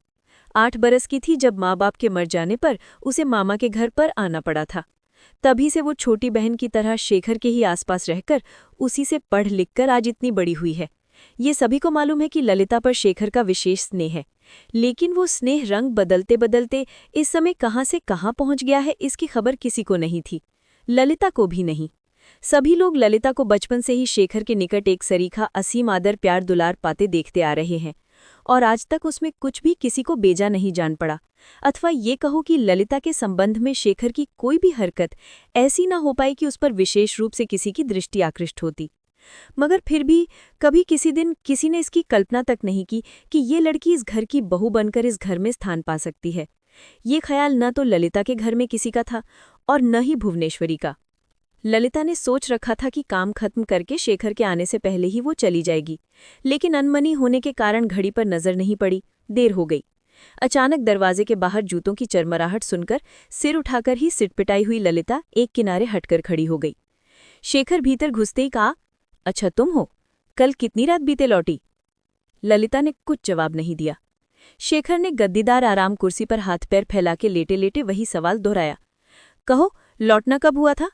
8 बरस की थी जब माँ बाप के मर जाने पर उसे मामा के घर पर आना पड़ा था। तभी से वो छोटी बहन की तरह शेखर के ही आसपास रहकर उसी से पढ़ लिखकर आज इतनी बड़ी हुई है। ये सभी को मालूम है कि ललिता पर शेखर का विशेष स्नेह है, लेकिन वो स्नेह रंग बदलते बदलते इस समय कहाँ से कहाँ पहुँच गया है, इसकी खबर किसी को नहीं थी, ललिता को भी नहीं। सभी लोग ललिता को बचपन से ही शेखर के निकट एक सरीखा असीम आदर प्यार दुलार पाते देखते आ रहे हैं, और आज तक उसमें कुछ भी किसी को बेजा नहीं जान पड़ा। अथवा ये कहो कि ललिता के संबंध में शेखर की कोई भी हरकत ऐसी ना हो पाई कि उस पर विशेष रूप से किसी की दृष्टि आकृष्ट होती। मगर फिर भी कभी किसी दिन किसी ने इसकी कल्पना तक नहीं की कि ये लड़की इस घर की बहू बनकर इस घर में स्थान पा सकती है। ये ख्याल न तो ललिता के घर में किसी का था और न ही भुवनेश्वरी का। ललिता ने सोच रखा था कि काम खत्म करके शेखर के आने से पहले ही वो चली जाएगी, लेकिन अनमनी होने के कारण घड़ी पर नजर नहीं पड़ी, देर हो गई। अचानक दरवाजे के बाहर जूतों की चरमराहट सुनकर सिर उठाकर ही सिटपिटाई हुई ललिता एक किनारे हटकर खड़ी हो गई। शेखर भीतर घुसते ही कहा, अच्छा तुम हो, कल कितनी रात बीते लौटी? ललिता ने कुछ जवाब नहीं दिया। शेखर ने गद्दीदार आराम कुर्सी पर हाथ पैर फैला के लेटे लेटे वही सवाल दोहराया, कहो लौटना कब हुआ था?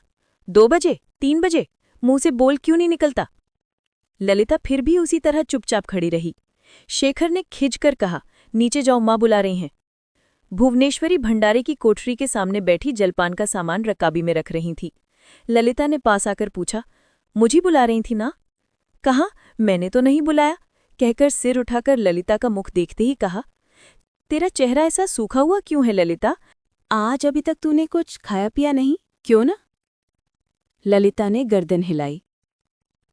2 बजे, 3 बजे? मुंह से बोल क्यों नहीं निकलता? ललिता फिर भी उसी तरह चुपचाप खड़ी रही। शेखर ने खिंचकर कहा, नीचे जाओ, माँ बुला रही हैं। भुवनेश्वरी भंडारे की कोठरी के सामने बैठी जलपान का सामान रकाबी में रख रही थी। ललिता ने पास आकर पूछा, मुझे बुला रही थी ना? कहाँ, मैंने तो नहीं बुलाया, कहकर सिर उठाकर ललिता का मुख देखते ही कहा, तेरा चेहरा ऐसा सूखा हुआ क्यों है ललिता? आज अभी तक तूने कुछ खाया पिया नहीं, क्यों ना? ललिता ने गर्दन हिलाई।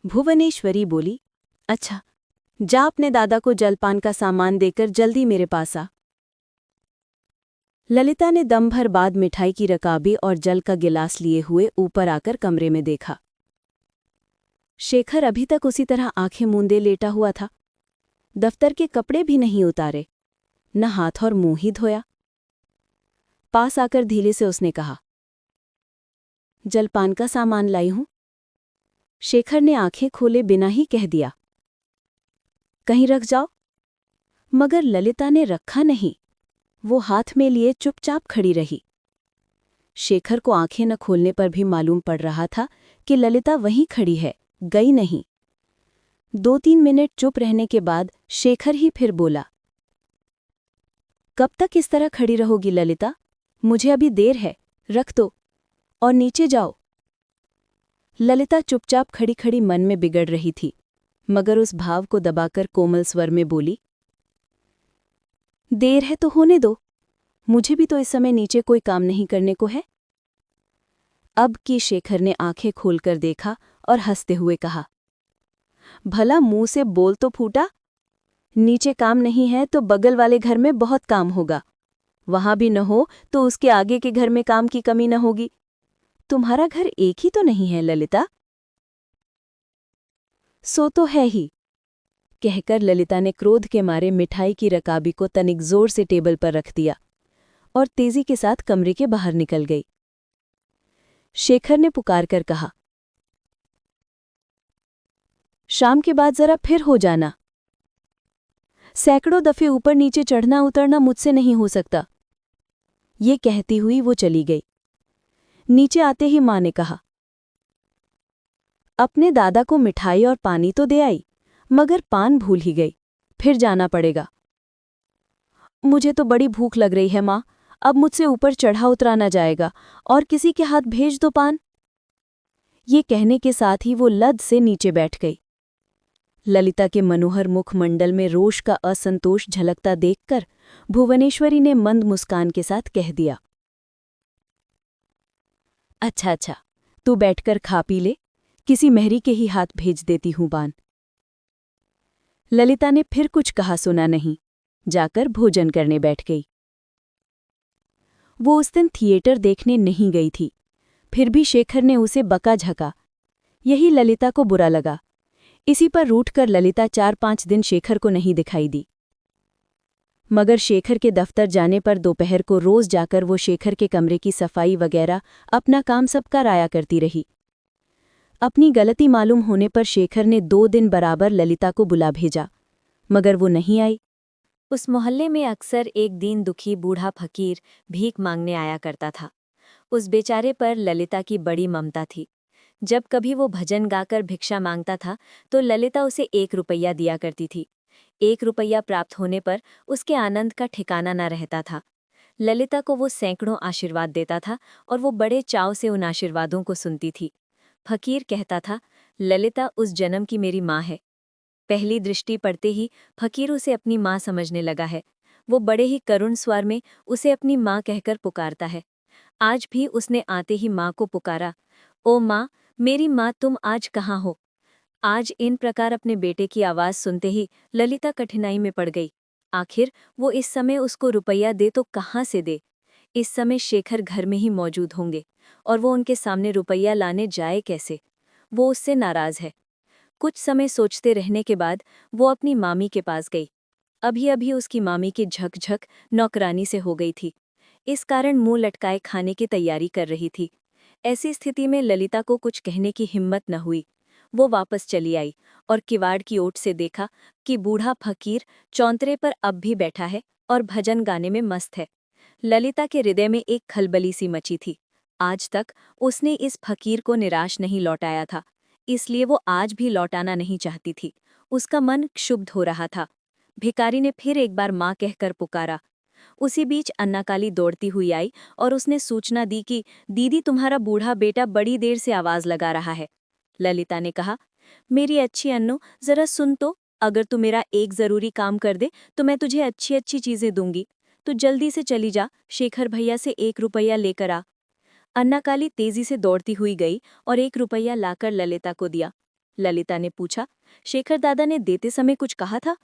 भुवनेश्वरी बोली, अच्छा, जा अपने दादा को जलपान का सामान देकर जल्दी मेरे पास आ। ललिता ने दम भर बाद मिठाई की रकाबी और जल का गिलास लिए हुए ऊपर आकर कमरे में देखा। शेखर अभी तक उसी तरह आंखें मूंदे लेटा हुआ था। दफ्तर के कपड़े भी नहीं उतारे, न हाथ और मुंह ही धोया। पास आकर धीरे से उसने कहा, जलपान का सामान लाई हूं। शेखर ने आंखें खोले बिना ही कह दिया, कहीं रख जाओ। मगर ललिता ने रखा नहीं, वो हाथ में लिए चुपचाप खड़ी रही। शेखर को आंखें न खोलने पर भी मालूम पड़ रहा था कि ललिता वहीं खड़ी है, गई नहीं। 2-3 मिनट चुप रहने के बाद शेखर ही फिर बोला, कब तक इस तरह खड़ी रहोगी ललिता? मुझे अभी देर है, रख दो और नीचे जाओ। ललिता चुपचाप खड़ी खड़ी मन में बिगड़ रही थी, मगर उस भाव को दबाकर कोमल स्वर में बोली, देर है तो होने दो, मुझे भी तो इस समय नीचे कोई काम नहीं करने को है। अब की शेखर ने आंखें खोलकर देखा और हंसते हुए कहा, भला मुंह से बोल तो फूटा, नीचे काम नहीं है तो बगल वाले घर में बहुत काम होगा, वहां भी न हो तो उसके आगे के घर में काम की कमी न होगी। तुम्हारा घर एक ही तो नहीं है ललिता? सो तो है ही, कहकर ललिता ने क्रोध के मारे मिठाई की रकाबी को तनिक जोर से टेबल पर रख दिया और तेजी के साथ कमरे के बाहर निकल गई। शेखर ने पुकार कर कहा, शाम के बाद जरा फिर हो जाना। सैकड़ों दफे ऊपर नीचे चढ़ना उतरना मुझसे नहीं हो सकता। ये कहती हुई वो चली गई। नीचे आते ही माँ ने कहा, अपने दादा को मिठाई और पानी तो दे आई, मगर पान भूल ही गई, फिर जाना पड़ेगा। मुझे तो बड़ी भूख लग रही है माँ, अब मुझसे ऊपर चढ़ा उतरा न जाएगा, और किसी के हाथ भेज दो पान। ये कहने के साथ ही वो लद से नीचे बैठ गई। ललिता के मनोहर मुखमंडल में रोष का असंतोष झलकता देखकर भुवनेश्वरी ने मंद मुस्कान के साथ कह दिया, अच्छा, तू बैठकर खा पी ले, किसी मेहरी के ही हाथ भेज देती हूं बान। ललिता ने फिर कुछ कहा सुना नहीं, जाकर भोजन करने बैठ गई। वो उस दिन थिएटर देखने नहीं गई थी, फिर भी शेखर ने उसे बका झका। यही ललिता को बुरा लगा। इसी पर रूठकर ललिता 4-5 दिन शेखर को नहीं दिखाई दी। मगर शेखर के दफ्तर जाने पर दोपहर को रोज जाकर वो शेखर के कमरे की सफाई वगैरह अपना काम सब कराया करती रही। अपनी गलती मालूम होने पर शेखर ने 2 दिन बराबर ललिता को बुला भेजा, मगर वो नहीं आई। उस मोहल्ले में अक्सर एक दीन दुखी बूढ़ा फकीर भीख मांगने आया करता था। उस बेचारे पर ललिता की बड़ी ममता थी। जब कभी वो भजन गाकर भिक्षा मांगता था तो ललिता उसे 1 रुपया दिया करती थी। 1 रुपया प्राप्त होने पर उसके आनंद का ठिकाना न रहता था। ललिता को वो सैकड़ों आशीर्वाद देता था और वो बड़े चाव से उन आशीर्वादों को सुनती थी। फकीर कहता था, ललिता उस जन्म की मेरी माँ है। पहली दृष्टि पड़ते ही फकीर उसे अपनी माँ समझने लगा है। वो बड़े ही करुण स्वर में उसे अपनी माँ कहकर पुकारता है। आज भी उसने आते ही माँ को पुकारा, ओ माँ, मेरी माँ, तुम आज कहाँ हो? आज इन प्रकार अपने बेटे की आवाज़ सुनते ही ललिता कठिनाई में पड़ गई। आखिर वो इस समय उसको रुपया दे तो कहाँ से दे? इस समय शेखर घर में ही मौजूद होंगे और वो उनके सामने रुपया लाने जाए कैसे? वो उससे नाराज़ है। कुछ समय सोचते रहने के बाद वो अपनी मामी के पास गई। अभी अभी उसकी मामी की झकझक नौकरानी से हो गई थी। इस कारण मुंह लटकाए खाने की तैयारी कर रही थी। ऐसी स्थिति में ललिता को कुछ कहने की हिम्मत न हुई। वो वापस चली आई और किवाड़ की ओट से देखा कि बूढ़ा फकीर चौंतरे पर अब भी बैठा है और भजन गाने में मस्त है। ललिता के हृदय में एक खलबली सी मची थी। आज तक उसने इस फकीर को निराश नहीं लौटाया था, इसलिए वो आज भी लौटाना नहीं चाहती थी। उसका मन क्षुब्ध हो रहा था। भिखारी ने फिर एक बार माँ कहकर पुकारा। उसी बीच अन्नाकाली दौड़ती हुई आई और उसने सूचना दी कि दीदी, तुम्हारा बूढ़ा बेटा बड़ी देर से आवाज लगा रहा है। ललिता ने कहा, मेरी अच्छी अन्नू, जरा सुन तो, अगर तू मेरा एक जरूरी काम कर दे तो मैं तुझे अच्छी अच्छी चीजें दूंगी। तू जल्दी से चली जा, शेखर भैया से 1 रुपया लेकर आ। अन्नाकाली तेजी से दौड़ती हुई गई और 1 रुपया लाकर ललिता को दिया। ललिता ने पूछा, शेखर दादा ने देते समय कुछ कहा था?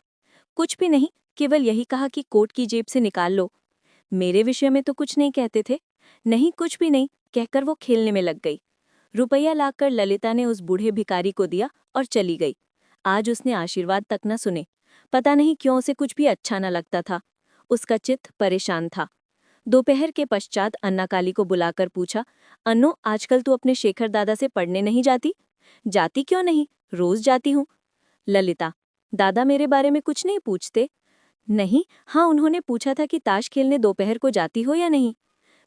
कुछ भी नहीं, केवल यही कहा कि कोट की जेब से निकाल लो। मेरे विषय में तो कुछ नहीं कहते थे। नहीं, कुछ भी नहीं, कहकर वो खेलने में लग गई। रुपया लाकर ललिता ने उस बूढ़े भिखारी को दिया और चली गई। आज उसने आशीर्वाद तक न सुने। पता नहीं क्यों उसे कुछ भी अच्छा न लगता था। उसका चित्त परेशान था। दोपहर के पश्चात अन्नाकाली को बुलाकर पूछा, अन्नू, आजकल तू अपने शेखर दादा से पढ़ने नहीं जाती? जाती क्यों नहीं? रोज जाती हूँ। ललिता, दादा मेरे बारे में कुछ नहीं पूछते? नहीं, हाँ, उन्होंने पूछा था कि ताश खेलने दोपहर को जाती हो या नहीं।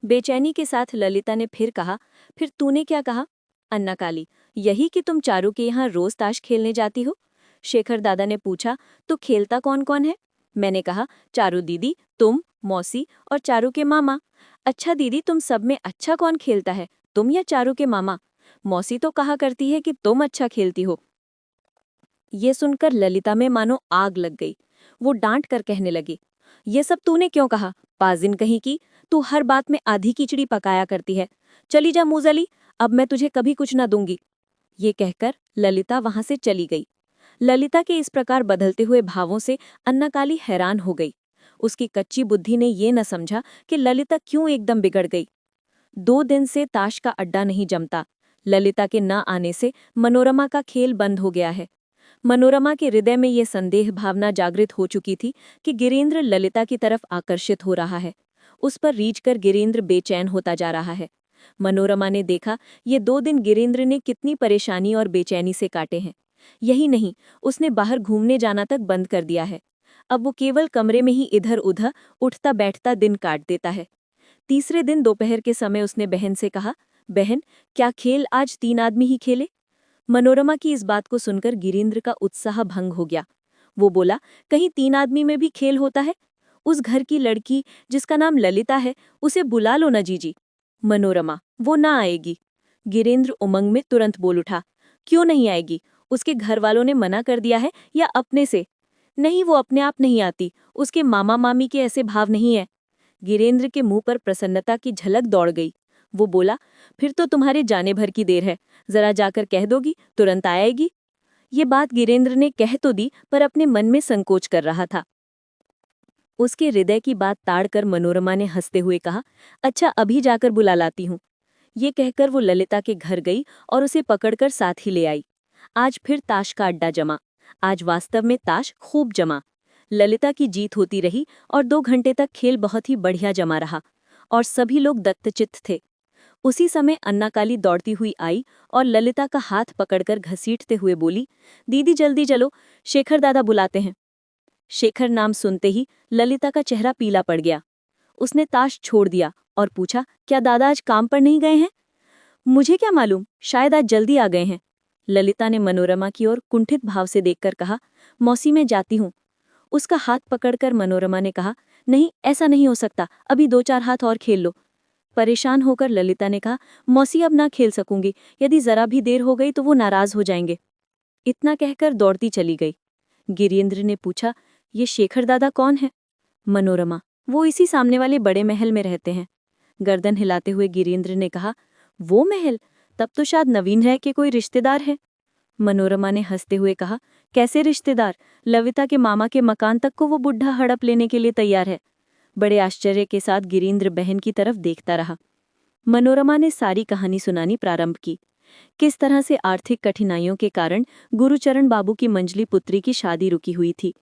बेचैनी के साथ ललिता ने फिर कहा, फिर तूने क्या कहा? अन्नाकाली, यही कि तुम चारू के यहाँ रोज ताश खेलने जाती हो। शेखर दादा ने पूछा, तो खेलता कौन कौन है? मैंने कहा, चारू दीदी, तुम, मौसी और चारू के मामा। अच्छा दीदी, तुम सब में अच्छा कौन खेलता है, तुम या चारू के मामा? मौसी तो कहा करती है कि तुम अच्छा खेलती हो। ये सुनकर ललिता में मानो आग लग गई। वो डांट कर कहने लगी, ये सब तूने क्यों कहा? पाजिन कहीं की, तू हर बात में आधी खिचड़ी पकाया करती है। चली जा मूजली, अब मैं तुझे कभी कुछ न दूंगी। ये कहकर ललिता वहां से चली गई। ललिता के इस प्रकार बदलते हुए भावों से अन्नाकाली हैरान हो गई। उसकी कच्ची बुद्धि ने ये न समझा कि ललिता क्यों एकदम बिगड़ गई। 2 दिन से ताश का अड्डा नहीं जमता। ललिता के न आने से मनोरमा का खेल बंद हो गया है। मनोरमा के हृदय में ये संदेह भावना जागृत हो चुकी थी कि गिरीन्द्र ललिता की तरफ आकर्षित हो रहा है। उस पर रीझकर गिरीन्द्र बेचैन होता जा रहा है। मनोरमा ने देखा, ये 2 दिन गिरीन्द्र ने कितनी परेशानी और बेचैनी से काटे हैं। यही नहीं, उसने बाहर घूमने जाना तक बंद कर दिया है। अब वो केवल कमरे में ही इधर उधर उठता बैठता दिन काट देता है। तीसरे दिन दोपहर के समय उसने बहन से कहा, बहन, क्या खेल आज 3 आदमी ही खेले? मनोरमा की इस बात को सुनकर गिरीन्द्र का उत्साह भंग हो गया। वो बोला, कहीं 3 आदमी में भी खेल होता है? उस घर की लड़की जिसका नाम ललिता है, उसे बुला लो न जीजी। मनोरमा, वो ना आएगी। गिरीन्द्र उमंग में तुरंत बोल उठा, क्यों नहीं आएगी? उसके घर वालों ने मना कर दिया है या अपने से? नहीं, वो अपने आप नहीं आती, उसके मामा मामी के ऐसे भाव नहीं है। गिरीन्द्र के मुंह पर प्रसन्नता की झलक दौड़ गई। वो बोला, फिर तो तुम्हारे जाने भर की देर है, जरा जाकर कह दोगी, तुरंत आएगी। ये बात गिरीन्द्र ने कह तो दी, पर अपने मन में संकोच कर रहा था। उसके हृदय की बात ताड़कर मनोरमा ने हंसते हुए कहा, अच्छा, अभी जाकर बुला लाती हूँ। ये कहकर वो ललिता के घर गई और उसे पकड़कर साथ ही ले आई। आज फिर ताश का अड्डा जमा। आज वास्तव में ताश खूब जमा। ललिता की जीत होती रही और 2 घंटे तक खेल बहुत ही बढ़िया जमा रहा और सभी लोग दत्तचित्त थे। उसी समय अन्नाकाली दौड़ती हुई आई और ललिता का हाथ पकड़कर घसीटते हुए बोली, दीदी जल्दी चलो, शेखर दादा बुलाते हैं। शेखर नाम सुनते ही ललिता का चेहरा पीला पड़ गया। उसने ताश छोड़ दिया और पूछा, क्या दादा आज काम पर नहीं गए हैं? मुझे क्या मालूम, शायद आज जल्दी आ गए हैं। ललिता ने मनोरमा की ओर कुंठित भाव से देखकर कहा, मौसी मैं जाती हूँ। उसका हाथ पकड़कर मनोरमा ने कहा, नहीं ऐसा नहीं हो सकता, अभी 2-4 हाथ और खेल लो। परेशान होकर ललिता ने कहा, मौसी अब ना खेल सकूंगी, यदि जरा भी देर हो गई तो वो नाराज हो जाएंगे। इतना कहकर दौड़ती चली गई। गिरीन्द्र ने पूछा, ये शेखर दादा कौन है? मनोरमा, वो इसी सामने वाले बड़े महल में रहते हैं। गर्दन हिलाते हुए गिरीन्द्र ने कहा, वो महल? तब तो शायद नवीन राय के कोई रिश्तेदार है। मनोरमा ने हंसते हुए कहा, कैसे रिश्तेदार? लविता के मामा के मकान तक को वो बुढ़ा हड़प लेने के लिए तैयार है। बड़े आश्चर्य के साथ गिरीन्द्र बहन की तरफ देखता रहा। मनोरमा ने सारी कहानी सुनानी प्रारंभ की। किस तरह से आर्थिक कठिनाइयों के कारण गुरुचरण बाबू की मंजली पुत्री की शादी रुकी हुई थी।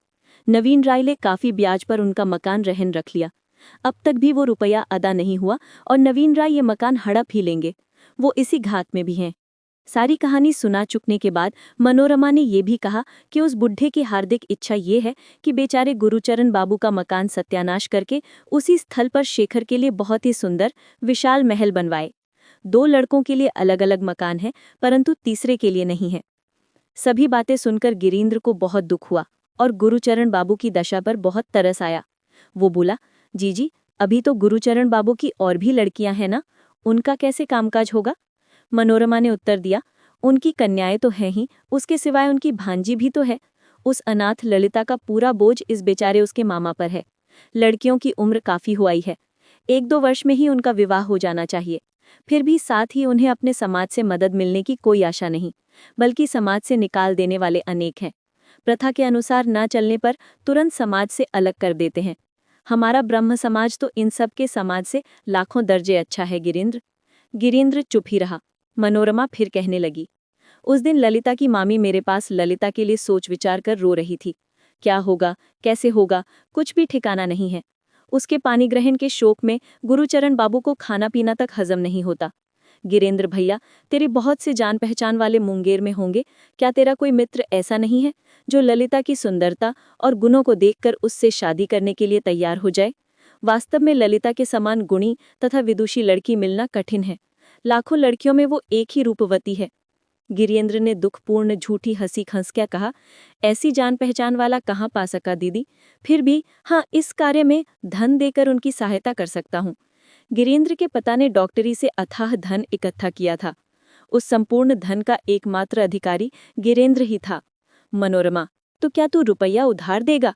नवीन राय ने काफी ब्याज पर उनका मकान रहन रख लिया। अब तक भी वो रुपया अदा नहीं हुआ और नवीन राय ये मकान हड़प ही लेंगे। वो इसी घात में भी हैं। सारी कहानी सुना चुकने के बाद मनोरमा ने ये भी कहा कि उस बुढ़े की हार्दिक इच्छा ये है कि बेचारे गुरुचरण बाबू का मकान सत्यानाश करके उसी स्थल पर शेखर के लिए बहुत ही सुंदर विशाल महल बनवाए। 2 लड़कों के लिए अलग अलग मकान है, परंतु तीसरे के लिए नहीं है। सभी बातें सुनकर गिरीन्द्र को बहुत दुख हुआ और गुरुचरण बाबू की दशा पर बहुत तरस आया। वो बोला, जीजी अभी तो गुरुचरण बाबू की और भी लड़कियां हैं ना, उनका कैसे कामकाज होगा? मनोरमा ने उत्तर दिया, उनकी कन्याएं तो हैं ही, उसके सिवाय उनकी भांजी भी तो है। उस अनाथ ललिता का पूरा बोझ इस बेचारे उसके मामा पर है। लड़कियों की उम्र काफी हो आई है, 1-2 वर्ष में ही उनका विवाह हो जाना चाहिए। फिर भी साथ ही उन्हें अपने समाज से मदद मिलने की कोई आशा नहीं, बल्कि समाज से निकाल देने वाले अनेक हैं। प्रथा के अनुसार न चलने पर तुरंत समाज से अलग कर देते हैं। हमारा ब्रह्म समाज तो इन सब के समाज से लाखों दर्जे अच्छा है गिरीन्द्र। गिरीन्द्र चुप ही रहा। मनोरमा फिर कहने लगी, उस दिन ललिता की मामी मेरे पास ललिता के लिए सोच विचार कर रो रही थी। क्या होगा, कैसे होगा, कुछ भी ठिकाना नहीं है। उसके पानी ग्रहण के शोक में गुरुचरण बाबू को खाना पीना तक हजम नहीं होता। गिरीन्द्र भैया, तेरी बहुत से जान पहचान वाले मुंगेर में होंगे, क्या तेरा कोई मित्र ऐसा नहीं है जो ललिता की सुंदरता और गुणों को देखकर उससे शादी करने के लिए तैयार हो जाए? वास्तव में ललिता के समान गुणी तथा विदुषी लड़की मिलना कठिन है। लाखों लड़कियों में वो एक ही रूपवती है। गिरीन्द्र ने दुखपूर्ण झूठी हंसी खंसकर कहा, ऐसी जान पहचान वाला कहाँ पा सका दीदी? फिर भी हाँ, इस कार्य में धन देकर उनकी सहायता कर सकता हूँ। गिरीन्द्र के पिता ने डॉक्टरी से अथाह धन इकट्ठा किया था। उस संपूर्ण धन का एकमात्र अधिकारी गिरीन्द्र ही था। मनोरमा, तो क्या तू रुपया उधार देगा?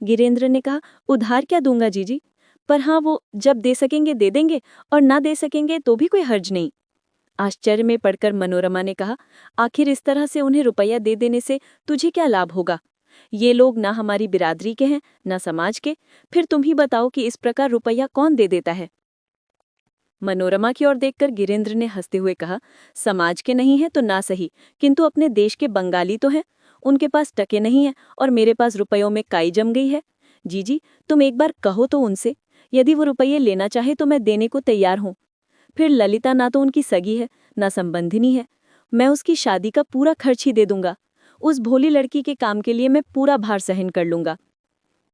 गिरीन्द्र ने कहा, उधार क्या दूंगा जीजी, पर हाँ वो जब दे सकेंगे दे देंगे और ना दे सकेंगे तो भी कोई हर्ज नहीं। आश्चर्य में पड़कर मनोरमा ने कहा, आखिर इस तरह से उन्हें रुपया दे देने से तुझे क्या लाभ होगा? ये लोग ना हमारी बिरादरी के हैं ना समाज के, फिर तुम ही बताओ कि इस प्रकार रुपया कौन दे देता है? मनोरमा की ओर देखकर गिरीन्द्र ने हंसते हुए कहा, समाज के नहीं है तो ना सही, किंतु अपने देश के बंगाली तो हैं। उनके पास टके नहीं है और मेरे पास रुपयों में काई जम गई है। जीजी तुम एक बार कहो तो उनसे, यदि वो रुपये लेना चाहे तो मैं देने को तैयार हूँ। फिर ललिता ना तो उनकी सगी है ना संबंधिनी है। मैं उसकी शादी का पूरा खर्च ही दे दूंगा। उस भोली लड़की के काम के लिए मैं पूरा भार सहन कर लूंगा।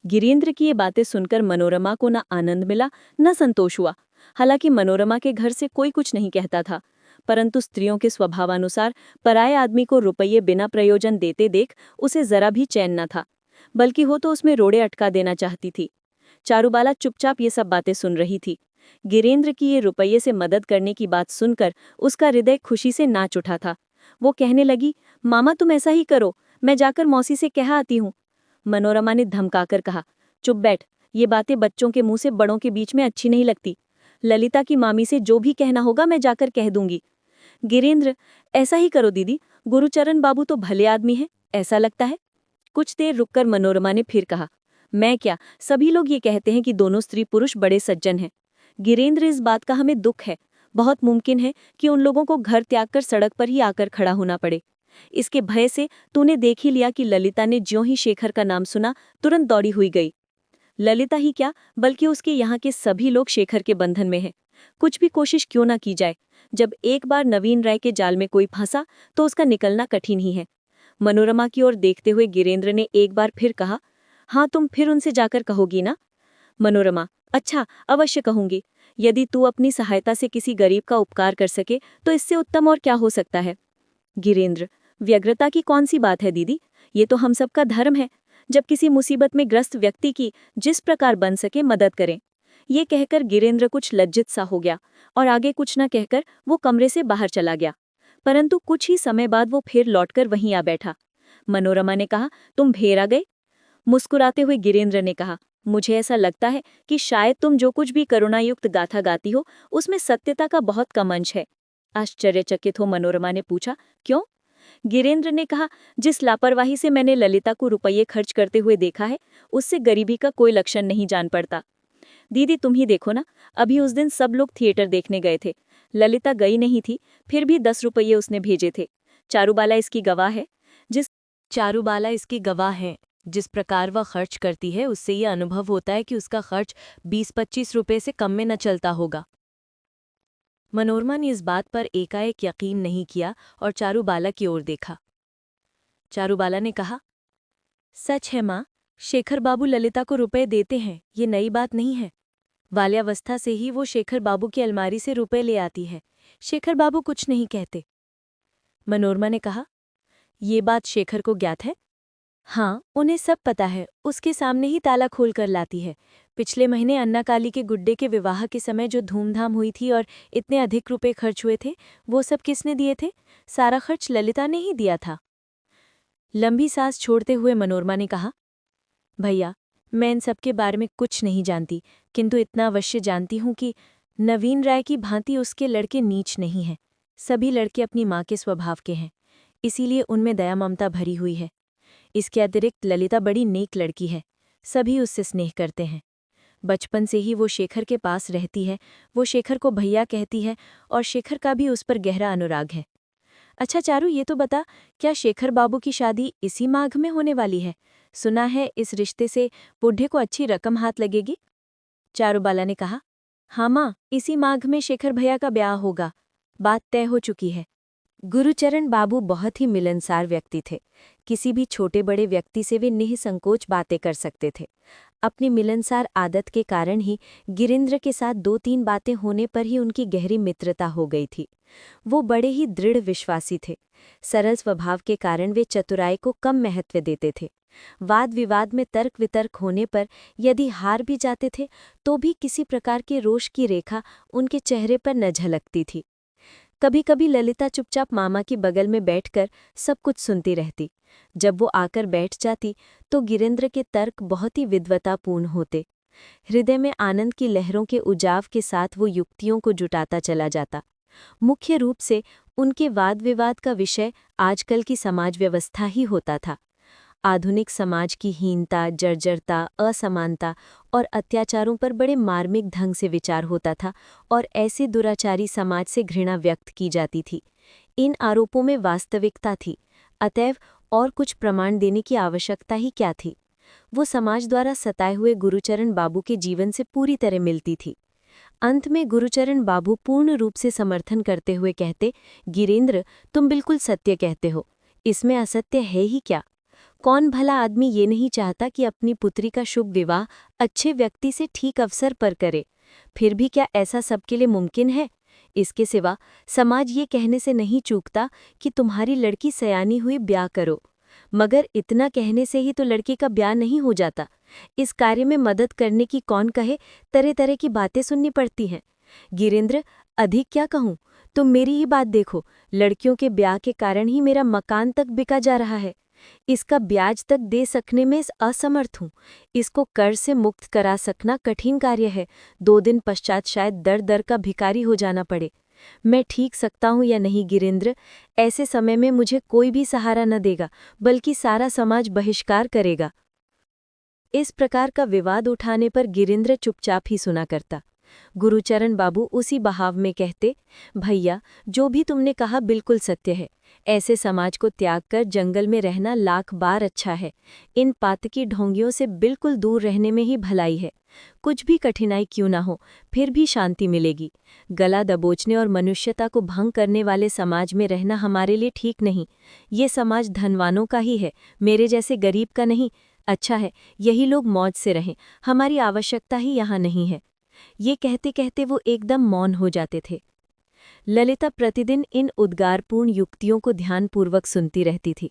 गिरीन्द्र की ये बातें सुनकर मनोरमा को न आनंद मिला न संतोष हुआ। हालांकि मनोरमा के घर से कोई कुछ नहीं कहता था, परंतु स्त्रियों के स्वभावानुसार पराये आदमी को रुपये बिना प्रयोजन देते देख उसे जरा भी चैन न था, बल्कि हो तो उसमें रोड़े अटका देना चाहती थी। चारुबाला चुपचाप ये सब बातें सुन रही थी। गिरीन्द्र की ये रुपये से मदद करने की बात सुनकर उसका हृदय खुशी से नाच उठा था। वो कहने लगी, मामा तुम ऐसा ही करो, मैं जाकर मौसी से कह आती हूँ। मनोरमा ने धमकाकर कहा, चुप बैठ, ये बातें बच्चों के मुंह से बड़ों के बीच में अच्छी नहीं लगती। ललिता की मामी से जो भी कहना होगा मैं जाकर कह दूंगी। गिरीन्द्र, ऐसा ही करो दीदी, गुरुचरण बाबू तो भले आदमी है, ऐसा लगता है। कुछ देर रुककर मनोरमा ने फिर कहा, मैं क्या, सभी लोग ये कहते हैं कि दोनों स्त्री पुरुष बड़े सज्जन हैं। गिरीन्द्र, इस बात का हमें दुख है। बहुत मुमकिन है कि उन लोगों को घर त्याग कर सड़क पर ही आकर खड़ा होना पड़े। इसके भय से तूने देख ही लिया कि ललिता ने ज्यों ही शेखर का नाम सुना तुरंत दौड़ी हुई गई। ललिता ही क्या, बल्कि उसके यहाँ के सभी लोग शेखर के बंधन में हैं। कुछ भी कोशिश क्यों ना की जाए, जब एक बार नवीन राय के जाल में कोई फंसा तो उसका निकलना कठिन ही है। मनोरमा की ओर देखते हुए गिरेंद्र ने एक बार फिर कहा, हाँ तुम फिर उनसे जाकर कहोगी ना? मनोरमा, अच्छा अवश्य कहूंगी। यदि तू अपनी सहायता से किसी गरीब का उपकार कर सके तो इससे उत्तम और क्या हो सकता है? गिरेंद्र, व्यग्रता की कौन सी बात है दीदी, ये तो हम सबका धर्म है। जब किसी मुसीबत में ग्रस्त व्यक्ति की जिस प्रकार बन सके मदद करें। ये कहकर गिरेंद्र कुछ लज्जित सा हो गया और आगे कुछ न कहकर वो कमरे से बाहर चला गया। परंतु कुछ ही समय बाद वो फिर लौटकर वहीं आ बैठा। मनोरमा ने कहा, तुम फिर आ गए? मुस्कुराते हुए गिरेंद्र ने कहा, मुझे ऐसा लगता है कि शायद तुम जो कुछ भी करुणायुक्त गाथा गाती हो उसमें सत्यता का बहुत कम अंश है। आश्चर्यचकित हो मनोरमा ने पूछा, क्यों? गिरेंद्र ने कहा, जिस लापरवाही से मैंने ललिता को रुपये खर्च करते हुए देखा है उससे गरीबी का कोई लक्षण नहीं जान पड़ता। दीदी तुम ही देखो ना, अभी उस दिन सब लोग थिएटर देखने गए थे, ललिता गई नहीं थी, फिर भी 10 रुपये उसने भेजे थे। चारूबाला इसकी गवाह है। जिस प्रकार वह खर्च करती है उससे ये अनुभव होता है कि उसका खर्च 20-25 रुपए से कम में न चलता होगा। मनोरमा ने इस बात पर एकाएक यकीन नहीं किया और चारूबाला की ओर देखा। चारूबाला ने कहा, सच है माँ, शेखर बाबू ललिता को रुपए देते हैं, ये नई बात नहीं है। बाल्यावस्था से ही वो शेखर बाबू की अलमारी से रुपए ले आती है। शेखर बाबू कुछ नहीं कहते। मनोरमा ने कहा, ये बात शेखर को ज्ञात है? हाँ, उन्हें सब पता है, उसके सामने ही ताला खोल कर लाती है। पिछले महीने अन्ना काली के गुड्डे के विवाह के समय जो धूमधाम हुई थी और इतने अधिक रुपए खर्च हुए थे, वो सब किसने दिए थे? सारा खर्च ललिता ने ही दिया था। लंबी सांस छोड़ते हुए मनोरमा ने कहा, भैया, मैं इन सब के बारे में कुछ नहीं जानती, किंतु इतना अवश्य जानती हूँ कि नवीन राय की भांति उसके लड़के नीच नहीं हैं। सभी लड़के अपनी माँ के स्वभाव के हैं, इसीलिए उनमें दया ममता भरी हुई है। इसके अतिरिक्त ललिता बड़ी नेक लड़की है, सभी उससे स्नेह करते हैं। बचपन से ही वो शेखर के पास रहती है, वो शेखर को भैया कहती है और शेखर का भी उस पर गहरा अनुराग है। अच्छा चारू, ये तो बता, क्या शेखर बाबू की शादी इसी माघ में होने वाली है? सुना है इस रिश्ते से बुढ़े को अच्छी रकम हाथ लगेगी। चारूबाला ने कहा, हाँ माँ, इसी माघ में शेखर भैया का ब्याह होगा, बात तय हो चुकी है। गुरुचरण बाबू बहुत ही मिलनसार व्यक्ति थे। किसी भी छोटे बड़े व्यक्ति से वे निःसंकोच बातें कर सकते थे। अपनी मिलनसार आदत के कारण ही गिरेंद्र के साथ 2-3 बातें होने पर ही उनकी गहरी मित्रता हो गई थी। वो बड़े ही दृढ़ विश्वासी थे। सरल स्वभाव के कारण वे चतुराई को कम महत्व देते थे। वाद विवाद में तर्क वितर्क होने पर यदि हार भी जाते थे तो भी किसी प्रकार के रोष की रेखा उनके चेहरे पर न झलकती थी। कभी कभी ललिता चुपचाप मामा की बगल में बैठकर सब कुछ सुनती रहती। जब वो आकर बैठ जाती तो गिरेंद्र के तर्क बहुत ही विद्वतापूर्ण होते। हृदय में आनंद की लहरों के उजाव के साथ वो युक्तियों को जुटाता चला जाता। मुख्य रूप से उनके वाद विवाद का विषय आजकल की समाज व्यवस्था ही होता था। आधुनिक समाज की हीनता, जर्जरता, असमानता और अत्याचारों पर बड़े मार्मिक ढंग से विचार होता था और ऐसे दुराचारी समाज से घृणा व्यक्त की जाती थी। इन आरोपों में वास्तविकता थी, अतएव और कुछ प्रमाण देने की आवश्यकता ही क्या थी। वो समाज द्वारा सताए हुए गुरुचरण बाबू के जीवन से पूरी तरह मिलती थी। अंत में गुरुचरण बाबू पूर्ण रूप से समर्थन करते हुए कहते, गिरेंद्र, तुम बिल्कुल सत्य कहते हो, इसमें असत्य है ही क्या। कौन भला आदमी ये नहीं चाहता कि अपनी पुत्री का शुभ विवाह अच्छे व्यक्ति से ठीक अवसर पर करे। फिर भी क्या ऐसा सबके लिए मुमकिन है? इसके सिवा समाज ये कहने से नहीं चूकता कि तुम्हारी लड़की सयानी हुई ब्याह करो, मगर इतना कहने से ही तो लड़की का ब्याह नहीं हो जाता। इस कार्य में मदद करने की कौन कहे, तरह तरह की बातें सुननी पड़ती हैं। गिरेंद्र, अधिक क्या कहूँ, तुम मेरी ही बात देखो, लड़कियों के ब्याह के कारण ही मेरा मकान तक बिका जा रहा है। इसका ब्याज तक दे सकने में असमर्थ हूँ। इसको कर्ज से मुक्त करा सकना कठिन कार्य है। 2 दिन पश्चात शायद दर दर का भिखारी हो जाना पड़े। मैं ठीक सकता हूँ या नहीं गिरेंद्र, ऐसे समय में मुझे कोई भी सहारा न देगा, बल्कि सारा समाज बहिष्कार करेगा। इस प्रकार का विवाद उठाने पर गिरेंद्र चुपचाप ही सुना करता। गुरुचरण बाबू उसी बहाव में कहते, भैया जो भी तुमने कहा बिल्कुल सत्य है। ऐसे समाज को त्याग कर जंगल में रहना लाख बार अच्छा है। इन पातकी ढोंगियों से बिल्कुल दूर रहने में ही भलाई है। कुछ भी कठिनाई क्यों ना हो, फिर भी शांति मिलेगी। गला दबोचने और मनुष्यता को भंग करने वाले समाज में रहना हमारे लिए ठीक नहीं। ये समाज धनवानों का ही है, मेरे जैसे गरीब का नहीं। अच्छा है, यही लोग मौज से रहें, हमारी आवश्यकता ही यहाँ नहीं है। ये कहते कहते वो एकदम मौन हो जाते थे। ललिता प्रतिदिन इन उद्गारपूर्ण युक्तियों को ध्यानपूर्वक सुनती रहती थी।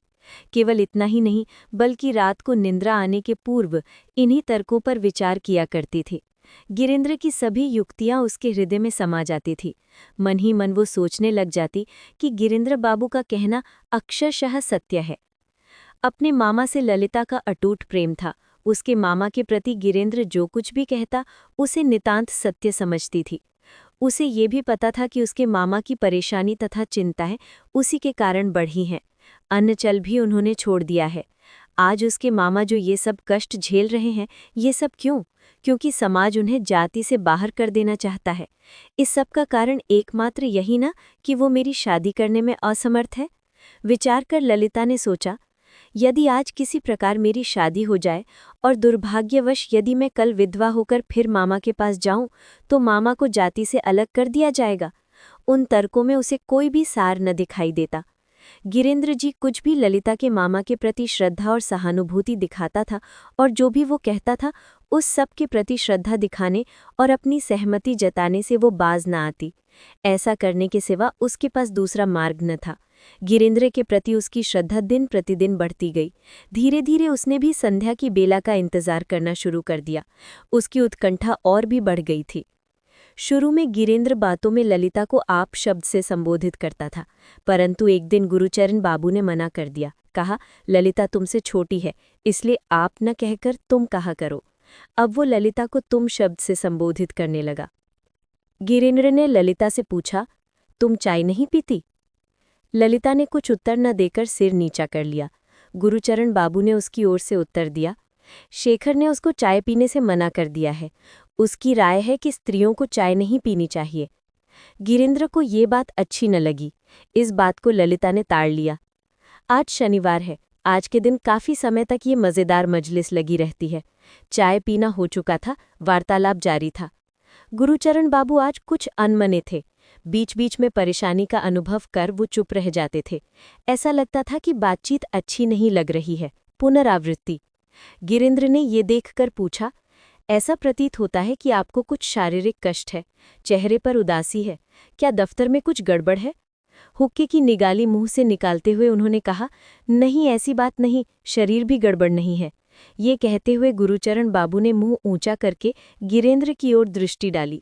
केवल इतना ही नहीं, बल्कि रात को निद्रा आने के पूर्व इन्हीं तर्कों पर विचार किया करती थी। गिरीन्द्र की सभी युक्तियां उसके हृदय में समा जाती थी। मन ही मन वो सोचने लग जाती कि गिरीन्द्र बाबू का कहना अक्षरशः सत्य है। अपने मामा से ललिता का अटूट प्रेम था। उसके मामा के प्रति गिरीन्द्र जो कुछ भी कहता, उसे नितांत सत्य समझती थी। उसे ये भी पता था कि उसके मामा की परेशानी तथा चिंताएं उसी के कारण बढ़ी हैं। अन्न चल भी उन्होंने छोड़ दिया है। आज उसके मामा जो ये सब कष्ट झेल रहे हैं, ये सब क्यों? क्योंकि समाज उन्हें जाति से बाहर कर देना चाहता है। इस सब का कारण एकमात्र यही ना कि वो मेरी शादी करने में असमर्थ है। विचार कर ललिता ने सोचा, यदि आज किसी प्रकार मेरी शादी हो जाए और दुर्भाग्यवश यदि मैं कल विधवा होकर फिर मामा के पास जाऊं, तो मामा को जाति से अलग कर दिया जाएगा। उन तर्कों में उसे कोई भी सार न दिखाई देता। गिरीन्द्र जी कुछ भी ललिता के मामा के प्रति श्रद्धा और सहानुभूति दिखाता था, और जो भी वो कहता था उस सब के प्रति श्रद्धा दिखाने और अपनी सहमति जताने से वो बाज न आती। ऐसा करने के सिवा उसके पास दूसरा मार्ग न था। गिरीन्द्र के प्रति उसकी श्रद्धा दिन प्रतिदिन बढ़ती गई। धीरे धीरे उसने भी संध्या की बेला का इंतजार करना शुरू कर दिया। उसकी उत्कंठा और भी बढ़ गई थी। शुरू में गिरीन्द्र बातों में ललिता को आप शब्द से संबोधित करता था, परंतु एक दिन गुरुचरण बाबू ने मना कर दिया। कहा, ललिता तुमसे छोटी है, इसलिए आप न कहकर तुम कहा करो। अब वो ललिता को तुम शब्द से संबोधित करने लगा। गिरीन्द्र ने ललिता से पूछा, तुम चाय नहीं पीती? ललिता ने कुछ उत्तर न देकर सिर नीचा कर लिया। गुरुचरण बाबू ने उसकी ओर से उत्तर दिया, शेखर ने उसको चाय पीने से मना कर दिया है। उसकी राय है कि स्त्रियों को चाय नहीं पीनी चाहिए। गिरीन्द्र को ये बात अच्छी न लगी। इस बात को ललिता ने ताड़ लिया। आज शनिवार है। आज के दिन काफी समय तक ये मज़ेदार मजलिस लगी रहती है। चाय पीना हो चुका था, वार्तालाप जारी था। गुरुचरण बाबू आज कुछ अनमने थे। बीच बीच में परेशानी का अनुभव कर वो चुप रह जाते थे। ऐसा लगता था कि बातचीत अच्छी नहीं लग रही है। पुनरावृत्ति। गिरीन्द्र ने ये देखकर पूछा, ऐसा प्रतीत होता है कि आपको कुछ शारीरिक कष्ट है, चेहरे पर उदासी है, क्या दफ्तर में कुछ गड़बड़ है? हुक्के की निगाली मुंह से निकालते हुए उन्होंने कहा, नहीं ऐसी बात नहीं, शरीर भी गड़बड़ नहीं है। ये कहते हुए गुरुचरण बाबू ने मुंह ऊंचा करके गिरीन्द्र की ओर दृष्टि डाली।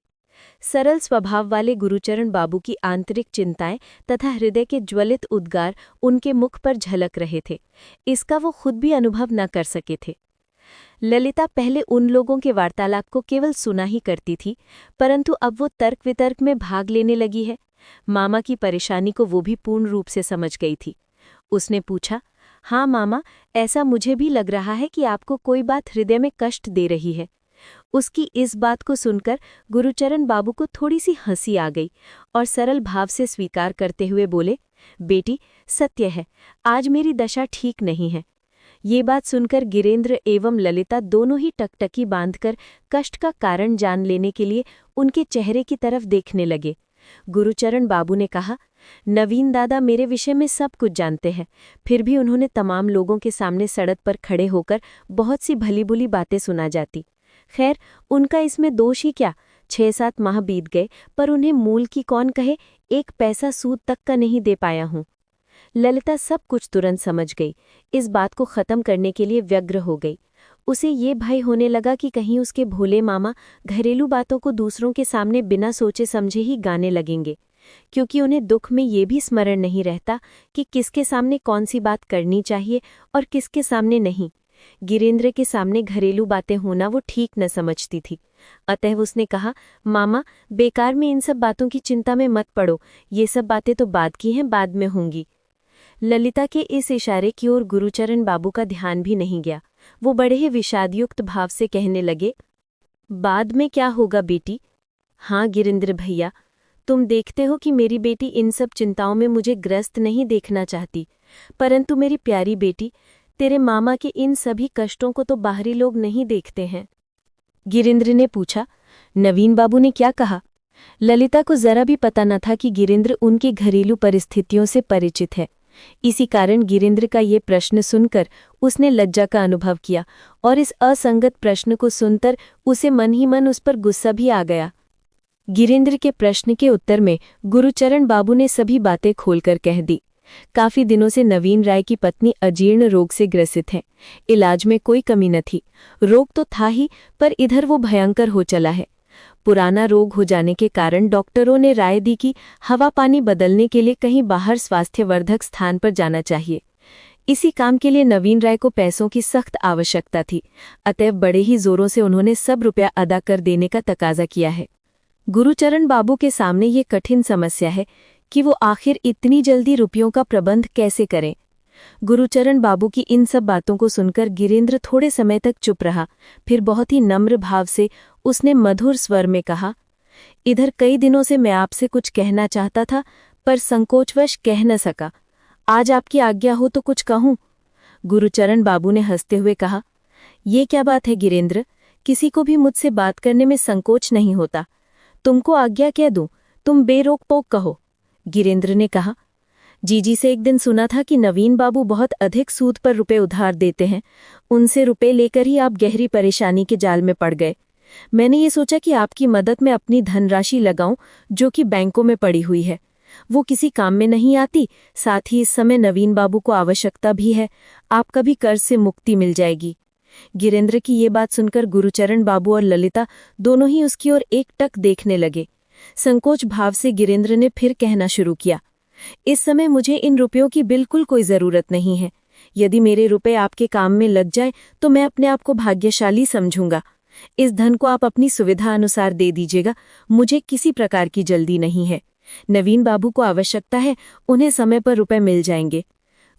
सरल स्वभाव वाले गुरुचरण बाबू की आंतरिक चिंताएं तथा हृदय के ज्वलित उद्गार उनके मुख पर झलक रहे थे। इसका वो खुद भी अनुभव न कर सके थे। ललिता पहले उन लोगों के वार्तालाप को केवल सुना ही करती थी, परंतु अब वो तर्क वितर्क में भाग लेने लगी है। मामा की परेशानी को वो भी पूर्ण रूप से समझ गई थी। उसने पूछा, हाँ मामा, ऐसा मुझे भी लग रहा है कि आपको कोई बात हृदय में कष्ट दे रही है। उसकी इस बात को सुनकर गुरुचरण बाबू को थोड़ी सी हंसी आ गई और सरल भाव से स्वीकार करते हुए बोले, बेटी सत्य है, आज मेरी दशा ठीक नहीं है। ये बात सुनकर गिरीन्द्र एवं ललिता दोनों ही टकटकी बांधकर कष्ट का कारण जान लेने के लिए उनके चेहरे की तरफ देखने लगे। गुरुचरण बाबू ने कहा, नवीन दादा मेरे विषय में सब कुछ जानते हैं, फिर भी उन्होंने तमाम लोगों के सामने सड़क पर खड़े होकर बहुत सी भली बुली बातें सुना जाती। खैर, उनका इसमें दोष ही क्या। 6-7 माह बीत गए, पर उन्हें मूल की कौन कहे, 1 पैसा सूद तक का नहीं दे पाया हूँ। ललिता सब कुछ तुरंत समझ गई। इस बात को खत्म करने के लिए व्यग्र हो गई। उसे ये भय होने लगा कि कहीं उसके भोले मामा घरेलू बातों को दूसरों के सामने बिना सोचे समझे ही गाने लगेंगे, क्योंकि उन्हें दुख में ये भी स्मरण नहीं रहता कि किसके सामने कौन सी बात करनी चाहिए और किसके सामने नहीं। गिरीन्द्र के सामने घरेलू बातें होना वो ठीक न समझती थी। अतः उसने कहा, मामा बेकार में इन सब बातों की चिंता में मत पड़ो, ये सब बातें तो बाद की हैं, बाद में होंगी। ललिता के इस इशारे की ओर गुरुचरण बाबू का ध्यान भी नहीं गया। वो बड़े ही विषादयुक्त भाव से कहने लगे, बाद में क्या होगा बेटी, हाँ गिरिंद्र भैया, तुम देखते हो कि मेरी बेटी इन सब चिंताओं में मुझे ग्रस्त नहीं देखना चाहती, परंतु मेरी प्यारी बेटी, तेरे मामा के इन सभी कष्टों को तो बाहरी लोग नहीं देखते हैं। गिरिंद्र ने पूछा, नवीन बाबू ने क्या कहा? ललिता को जरा भी पता न था कि गिरिंद्र उनकी घरेलू परिस्थितियों से परिचित है। इसी कारण गिरिंद्र का ये प्रश्न सुनकर उसने लज्जा का अनुभव किया और इस असंगत प्रश्न को सुनकर उसे मन ही मन उस पर गुस्सा भी आ गया। गिरिंद्र के प्रश्न के उत्तर में गुरुचरण बाबू ने सभी बातें खोलकर कह दी। काफी दिनों से नवीन राय की पत्नी अजीर्ण रोग से ग्रसित है। इलाज में कोई कमी न थी। रोग तो था ही, पर इधर वो भयंकर हो चला है। पुराना रोग हो जाने के कारण डॉक्टरों ने राय दी कि हवा पानी बदलने के लिए कहीं बाहर स्वास्थ्यवर्धक स्थान पर जाना चाहिए। इसी काम के लिए नवीन राय को पैसों की सख्त आवश्यकता थी, अतएव बड़े ही जोरों से उन्होंने सब रुपया अदा कर देने का तकाजा किया है। गुरुचरण बाबू के सामने ये कठिन समस्या है कि वो आखिर इतनी जल्दी रुपयों का प्रबंध कैसे करें। गुरुचरण बाबू की इन सब बातों को सुनकर गिरिंद्र थोड़े समय तक चुप रहा। फिर बहुत ही नम्र भाव से उसने मधुर स्वर में कहा, इधर कई दिनों से मैं आपसे कुछ कहना चाहता था, पर संकोचवश कह न सका। आज आपकी आज्ञा हो तो कुछ कहूं। गुरुचरण बाबू ने हंसते हुए कहा, ये क्या बात है गिरिंद्र, किसी को भी मुझसे बात करने में संकोच नहीं होता। तुमको आज्ञा क्या दूं, तुम बेरोक टोक कहो। गिरिंद्र ने कहा, जीजी से एक दिन सुना था कि नवीन बाबू बहुत अधिक सूद पर रुपए उधार देते हैं। उनसे रुपए लेकर ही आप गहरी परेशानी के जाल में पड़ गए। मैंने ये सोचा कि आपकी मदद में अपनी धनराशि लगाऊं, जो कि बैंकों में पड़ी हुई है। वो किसी काम में नहीं आती, साथ ही इस समय नवीन बाबू को आवश्यकता भी है। आपका भी कर्ज से मुक्ति मिल जाएगी। गिरिंद्र की ये बात सुनकर गुरुचरण बाबू और ललिता दोनों ही उसकी ओर एकटक देखने लगे। संकोच भाव से गिरिंद्र ने फिर कहना शुरू किया, इस समय मुझे इन रुपयों की बिल्कुल कोई जरूरत नहीं है। यदि मेरे रुपए आपके काम में लग जाए तो मैं अपने आप को भाग्यशाली समझूंगा। इस धन को आप अपनी सुविधा अनुसार दे दीजिएगा। मुझे किसी प्रकार की जल्दी नहीं है। नवीन बाबू को आवश्यकता है, उन्हें समय पर रुपए मिल जाएंगे।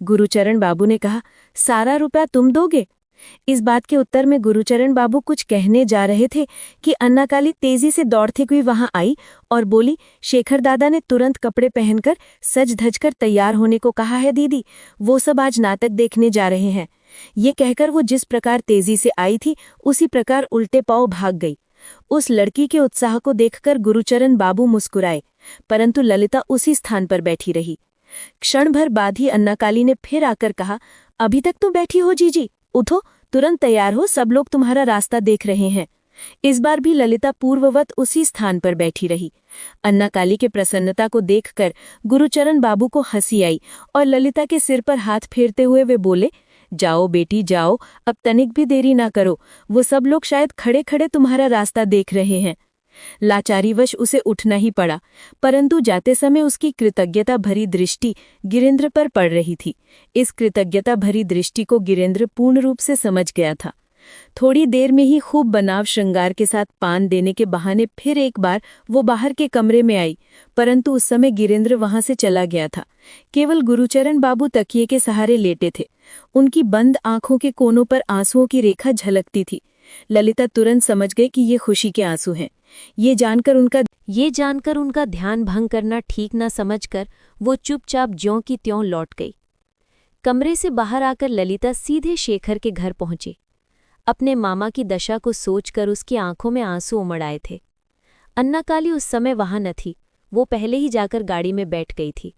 गुरुचरण बाबू ने कहा, सारा रुपया तुम दोगे? इस बात के उत्तर में गुरुचरण बाबू कुछ कहने जा रहे थे कि अन्नाकाली तेजी से दौड़ती हुई वहां आई और बोली, शेखर दादा ने तुरंत कपड़े पहनकर सज धज कर तैयार होने को कहा है दीदी। वो सब आज नाटक देखने जा रहे हैं। ये कहकर वो जिस प्रकार तेजी से आई थी उसी प्रकार उल्टे पांव भाग गई। उस लड़की के उत्साह को देखकर गुरुचरण बाबू मुस्कुराए, परंतु ललिता उसी स्थान पर बैठी रही। क्षण भर बाद ही अन्नाकाली ने फिर आकर कहा, अभी तक तो बैठी हो जीजी, उठो, तुरंत तैयार हो, सब लोग तुम्हारा रास्ता देख रहे हैं। इस बार भी ललिता पूर्ववत उसी स्थान पर बैठी रही। अन्नाकाली के प्रसन्नता को देखकर गुरुचरण बाबू को हंसी आई और ललिता के सिर पर हाथ फेरते हुए वे बोले, जाओ बेटी जाओ, अब तनिक भी देरी ना करो। वो सब लोग शायद खड़े खड़े तुम्हारा रास्ता देख रहे हैं। लाचारीवश उसे उठना ही पड़ा, परंतु जाते समय उसकी कृतज्ञता भरी दृष्टि गिरिंद्र पर पड़ रही थी। इस कृतज्ञता भरी दृष्टि को गिरिंद्र पूर्ण रूप से समझ गया था। थोड़ी देर में ही खूब बनाव श्रृंगार के साथ पान देने के बहाने फिर एक बार वो बाहर के कमरे में आई, परंतु उस समय गिरिंद्र वहां से चला गया था। केवल गुरुचरण बाबू तकिए के सहारे लेटे थे। उनकी बंद आंखों के कोनों पर आंसुओं की रेखा झलकती थी। ललिता तुरंत समझ गई कि ये खुशी के आंसू हैं। ये जानकर उनका ध्यान भंग करना ठीक न समझकर वो चुपचाप ज्यों की त्यों लौट गई। कमरे से बाहर आकर ललिता सीधे शेखर के घर पहुंची। अपने मामा की दशा को सोचकर उसकी आंखों में आंसू उमड़ आए थे। अन्नाकाली उस समय वहां न थी, वो पहले ही जाकर गाड़ी में बैठ गई थी।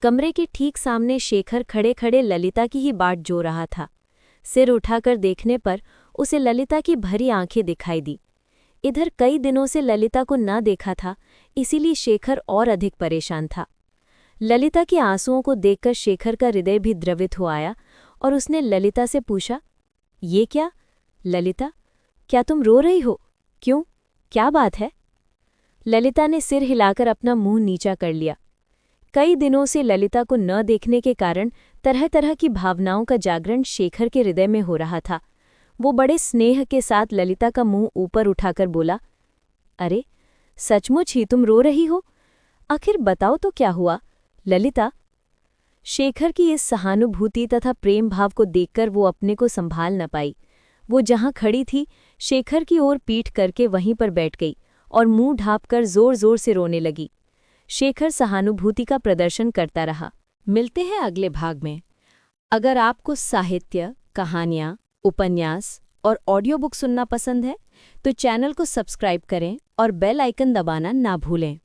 कमरे के ठीक सामने शेखर खड़े खड़े ललिता की ही बाट जो रहा था। सिर उठाकर देखने पर उसे ललिता की भरी आंखें दिखाई दी। इधर कई दिनों से ललिता को न देखा था, इसीलिए शेखर और अधिक परेशान था। ललिता के आंसुओं को देखकर शेखर का हृदय भी द्रवित हो आया और उसने ललिता से पूछा, ये क्या ललिता, क्या तुम रो रही हो? क्यों, क्या बात है? ललिता ने सिर हिलाकर अपना मुंह नीचा कर लिया। कई दिनों से ललिता को न देखने के कारण तरह तरह की भावनाओं का जागरण शेखर के हृदय में हो रहा था। वो बड़े स्नेह के साथ ललिता का मुंह ऊपर उठाकर बोला, अरे सचमुच ही तुम रो रही हो? आखिर बताओ तो क्या हुआ ललिता? शेखर की इस सहानुभूति तथा प्रेम भाव को देखकर वो अपने को संभाल न पाई। वो जहां खड़ी थी शेखर की ओर पीठ करके वहीं पर बैठ गई और मुंह ढांपकर जोर जोर से रोने लगी। शेखर सहानुभूति का प्रदर्शन करता रहा। मिलते हैं अगले भाग में। अगर आपको साहित्य, कहानियाँ, उपन्यास और ऑडियो बुक सुनना पसंद है तो चैनल को सब्सक्राइब करें और बेल आइकन दबाना ना भूलें।